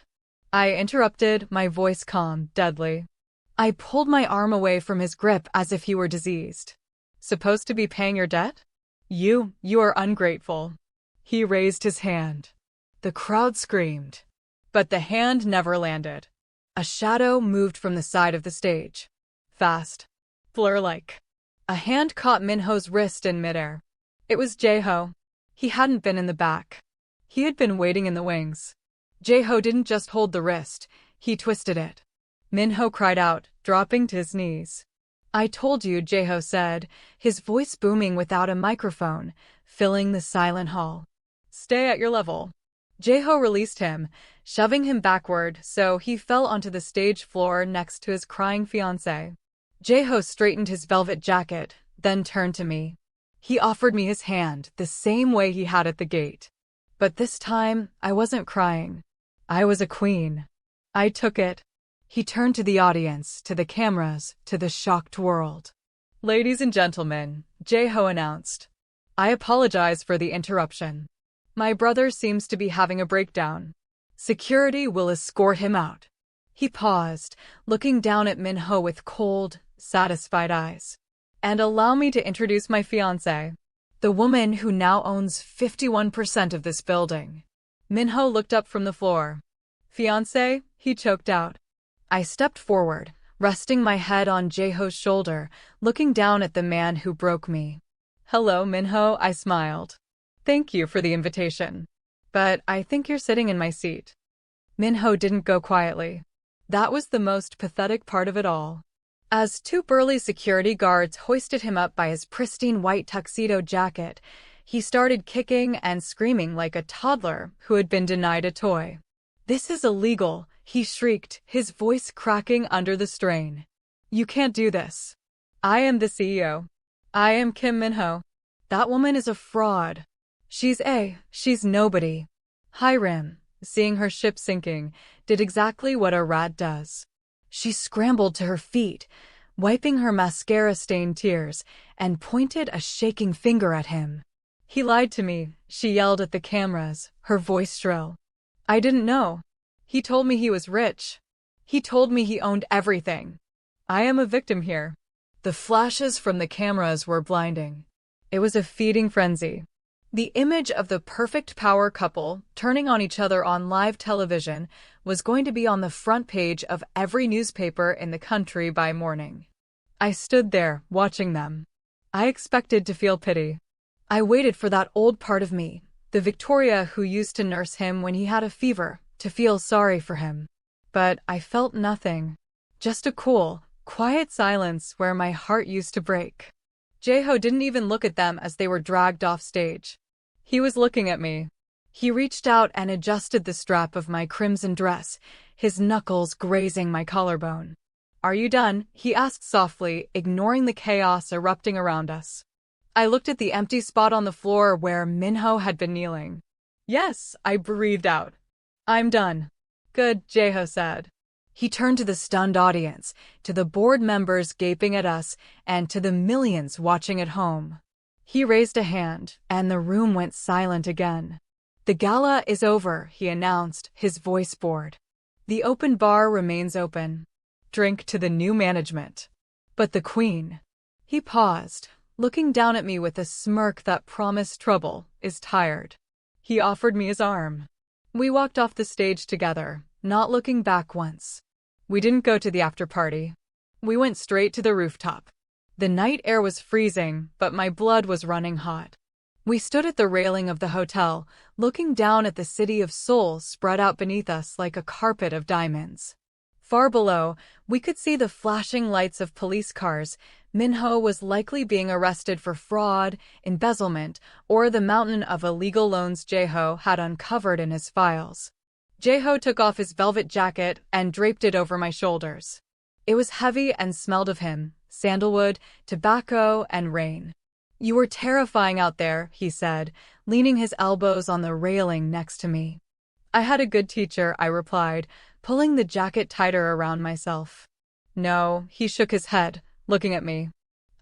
I interrupted, my voice calm, deadly. I pulled my arm away from his grip as if he were diseased. Supposed to be paying your debt? You are ungrateful. He raised his hand. The crowd screamed. But the hand never landed. A shadow moved from the side of the stage. Fast. Blur-like. A hand caught Minho's wrist in midair. It was Jae-Ho. He hadn't been in the back. He had been waiting in the wings. Jae-Ho didn't just hold the wrist, he twisted it. Minho cried out, dropping to his knees. I told you, Jae-Ho said, his voice booming without a microphone, filling the silent hall. Stay at your level. Jae-Ho released him, shoving him backward so he fell onto the stage floor next to his crying fiancé. Jae-Ho straightened his velvet jacket, then turned to me. He offered me his hand the same way he had at the gate. But this time, I wasn't crying. I was a queen. I took it. He turned to the audience, to the cameras, to the shocked world. Ladies and gentlemen, Jae-Ho announced. I apologize for the interruption. My brother seems to be having a breakdown. Security will escort him out. He paused, looking down at Min-ho with cold, satisfied eyes. And allow me to introduce my fiancé, the woman who now owns 51% of this building. Min-ho looked up from the floor. Fiancé, he choked out. I stepped forward, resting my head on Jae-Ho's shoulder, looking down at the man who broke me. Hello, Min-ho, I smiled. Thank you for the invitation. But I think you're sitting in my seat. Min-ho didn't go quietly. That was the most pathetic part of it all. As two burly security guards hoisted him up by his pristine white tuxedo jacket, he started kicking and screaming like a toddler who had been denied a toy. This is illegal, he shrieked, his voice cracking under the strain. You can't do this. I am the CEO. I am Kim Min-ho. That woman is a fraud. She's nobody. Hiram, seeing her ship sinking, did exactly what a rat does. She scrambled to her feet, wiping her mascara-stained tears, and pointed a shaking finger at him. He lied to me, she yelled at the cameras, her voice shrill. I didn't know. He told me he was rich. He told me he owned everything. I am a victim here. The flashes from the cameras were blinding. It was a feeding frenzy. The image of the perfect power couple turning on each other on live television was going to be on the front page of every newspaper in the country by morning. I stood there, watching them. I expected to feel pity. I waited for that old part of me, the Victoria who used to nurse him when he had a fever, to feel sorry for him. But I felt nothing. Just a cool, quiet silence where my heart used to break. Jae-Ho didn't even look at them as they were dragged off stage. He was looking at me. He reached out and adjusted the strap of my crimson dress, his knuckles grazing my collarbone. Are you done? He asked softly, ignoring the chaos erupting around us. I looked at the empty spot on the floor where Min-ho had been kneeling. Yes, I breathed out. I'm done. Good, Jae-Ho said. He turned to the stunned audience, to the board members gaping at us, and to the millions watching at home. He raised a hand, and the room went silent again. The gala is over, he announced, his voice bored. The open bar remains open. Drink to the new management. But the Queen. He paused, looking down at me with a smirk that promised trouble, is tired. He offered me his arm. We walked off the stage together, not looking back once. We didn't go to the after-party. We went straight to the rooftop. The night air was freezing, but my blood was running hot. We stood at the railing of the hotel, looking down at the city of Seoul spread out beneath us like a carpet of diamonds. Far below, we could see the flashing lights of police cars. Min-ho was likely being arrested for fraud, embezzlement, or the mountain of illegal loans Jae-Ho had uncovered in his files. Jae-Ho took off his velvet jacket and draped it over my shoulders. It was heavy and smelled of him, sandalwood, tobacco, and rain. You were terrifying out there, he said, leaning his elbows on the railing next to me. I had a good teacher, I replied, pulling the jacket tighter around myself. No, he shook his head, looking at me.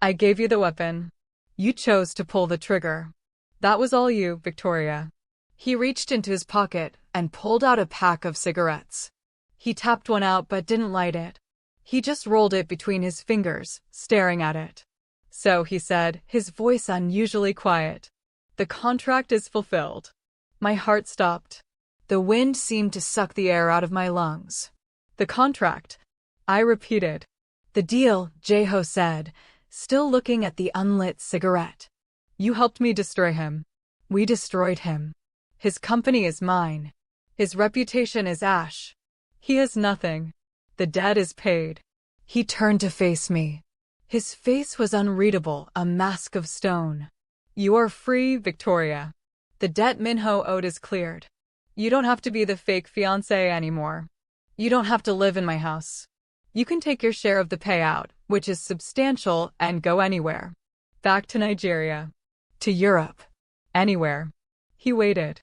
I gave you the weapon. You chose to pull the trigger. That was all you, Victoria. He reached into his pocket and pulled out a pack of cigarettes. He tapped one out but didn't light it. He just rolled it between his fingers, staring at it. So, he said, his voice unusually quiet. The contract is fulfilled. My heart stopped. The wind seemed to suck the air out of my lungs. The contract, I repeated. The deal, Jae-Ho said, still looking at the unlit cigarette. You helped me destroy him. We destroyed him. His company is mine. His reputation is ash. He has nothing. The debt is paid. He turned to face me. His face was unreadable, a mask of stone. You are free, Victoria. The debt Min-ho owed is cleared. You don't have to be the fake fiancé anymore. You don't have to live in my house. You can take your share of the payout, which is substantial, and go anywhere. Back to Nigeria. To Europe. Anywhere. He waited.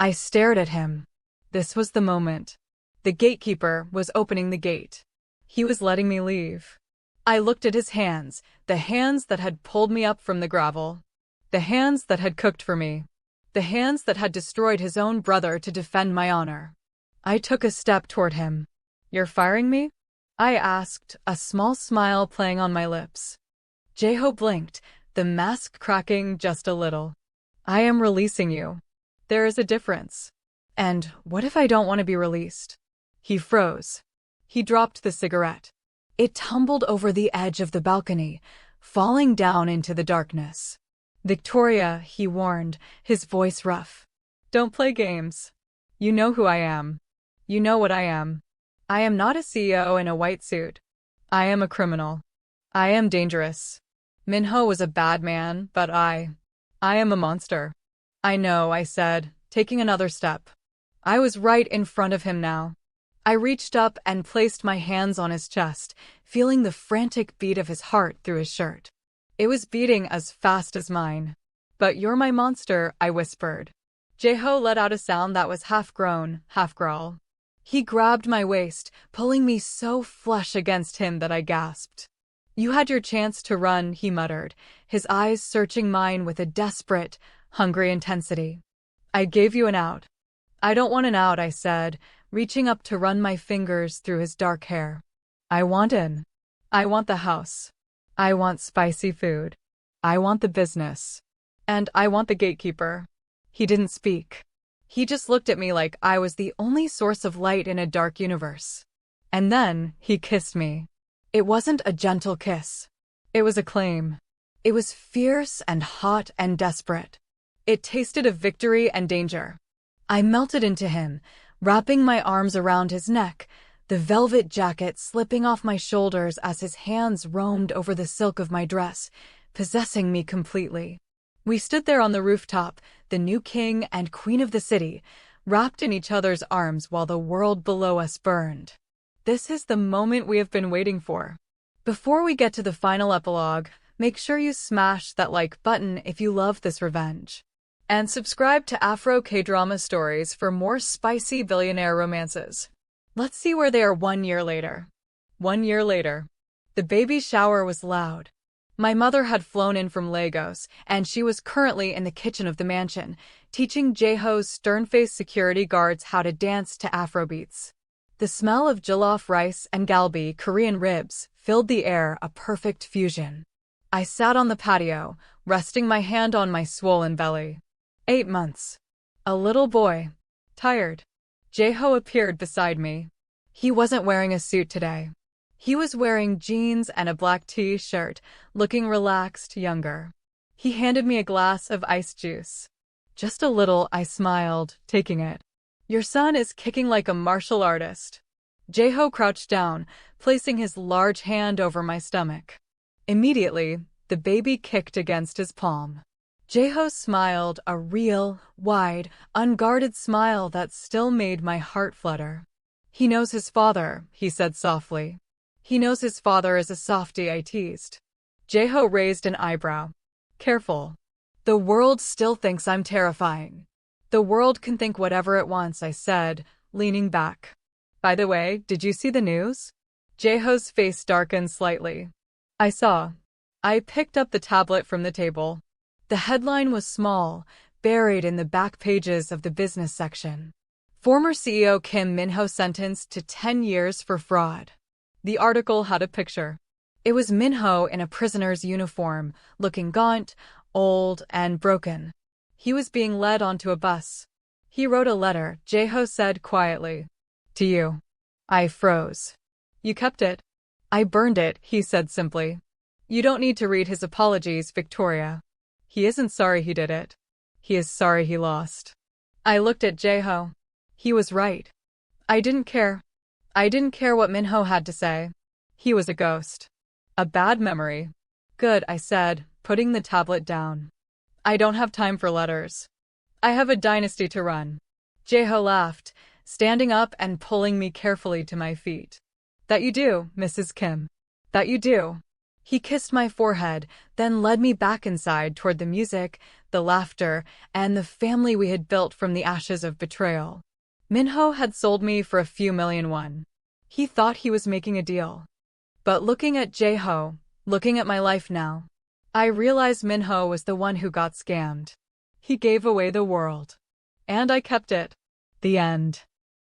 I stared at him. This was the moment. The gatekeeper was opening the gate. He was letting me leave. I looked at his hands, the hands that had pulled me up from the gravel. The hands that had cooked for me. The hands that had destroyed his own brother to defend my honor. I took a step toward him. "You're firing me?" I asked, a small smile playing on my lips. Jae-Ho blinked, the mask cracking just a little. "I am releasing you. There is a difference. And what if I don't want to be released?" He froze. He dropped the cigarette. It tumbled over the edge of the balcony, falling down into the darkness. "Victoria," he warned, his voice rough. "Don't play games. You know who I am. You know what I am. I am not a CEO in a white suit. I am a criminal. I am dangerous. Min-ho was a bad man, but I am a monster." "I know," I said, taking another step. I was right in front of him now. I reached up and placed my hands on his chest, feeling the frantic beat of his heart through his shirt. It was beating as fast as mine. "But you're my monster," I whispered. Jae-Ho let out a sound that was half groan, half growl. He grabbed my waist, pulling me so flush against him that I gasped. "You had your chance to run," he muttered, his eyes searching mine with a desperate, hungry intensity. "I gave you an out." "I don't want an out," I said, reaching up to run my fingers through his dark hair. "I want in. I want the house. I want spicy food. I want the business. And I want the gatekeeper." He didn't speak. He just looked at me like I was the only source of light in a dark universe. And then he kissed me. It wasn't a gentle kiss. It was a claim. It was fierce and hot and desperate. It tasted of victory and danger. I melted into him, wrapping my arms around his neck, the velvet jacket slipping off my shoulders as his hands roamed over the silk of my dress, possessing me completely. We stood there on the rooftop, the new king and queen of the city, wrapped in each other's arms while the world below us burned. This is the moment we have been waiting for. Before we get to the final epilogue, make sure you smash that like button if you love this revenge. And subscribe to Afro K-Drama Stories for more spicy billionaire romances. Let's see where they are 1 year later. 1 year later. The baby shower was loud. My mother had flown in from Lagos, and she was currently in the kitchen of the mansion, teaching Jae-Ho's stern-faced security guards how to dance to Afrobeats. The smell of jollof rice and galbi Korean ribs filled the air, a perfect fusion. I sat on the patio, resting my hand on my swollen belly. 8 months. A little boy. Tired. Jae-Ho appeared beside me. He wasn't wearing a suit today. He was wearing jeans and a black t-shirt, looking relaxed, younger. He handed me a glass of iced juice. "Just a little," I smiled, taking it. "Your son is kicking like a martial artist." Jae-Ho crouched down, placing his large hand over my stomach. Immediately, the baby kicked against his palm. Jae-Ho smiled, a real, wide, unguarded smile that still made my heart flutter. "He knows his father," he said softly. "He knows his father is a softie," I teased. Jae-Ho raised an eyebrow. "Careful. The world still thinks I'm terrifying." "The world can think whatever it wants," I said, leaning back. "By the way, did you see the news?" Jae-Ho's face darkened slightly. "I saw." I picked up the tablet from the table. The headline was small, buried in the back pages of the business section. Former CEO Kim Min-ho sentenced to 10 years for fraud. The article had a picture. It was Min-ho in a prisoner's uniform, looking gaunt, old, and broken. He was being led onto a bus. "He wrote a letter," Jae-Ho said quietly. "To you." I froze. "You kept it?" "I burned it," he said simply. "You don't need to read his apologies, Victoria. He isn't sorry he did it. He is sorry he lost." I looked at Jae-Ho. He was right. I didn't care. I didn't care what Min-ho had to say. He was a ghost. A bad memory. "Good," I said, putting the tablet down. "I don't have time for letters. I have a dynasty to run." Jae-Ho laughed, standing up and pulling me carefully to my feet. "That you do, Mrs. Kim. That you do." He kissed my forehead, then led me back inside toward the music, the laughter, and the family we had built from the ashes of betrayal. Minho had sold me for a few million won. He thought he was making a deal. But looking at Jae-Ho, looking at my life now, I realized Minho was the one who got scammed. He gave away the world. And I kept it. The end.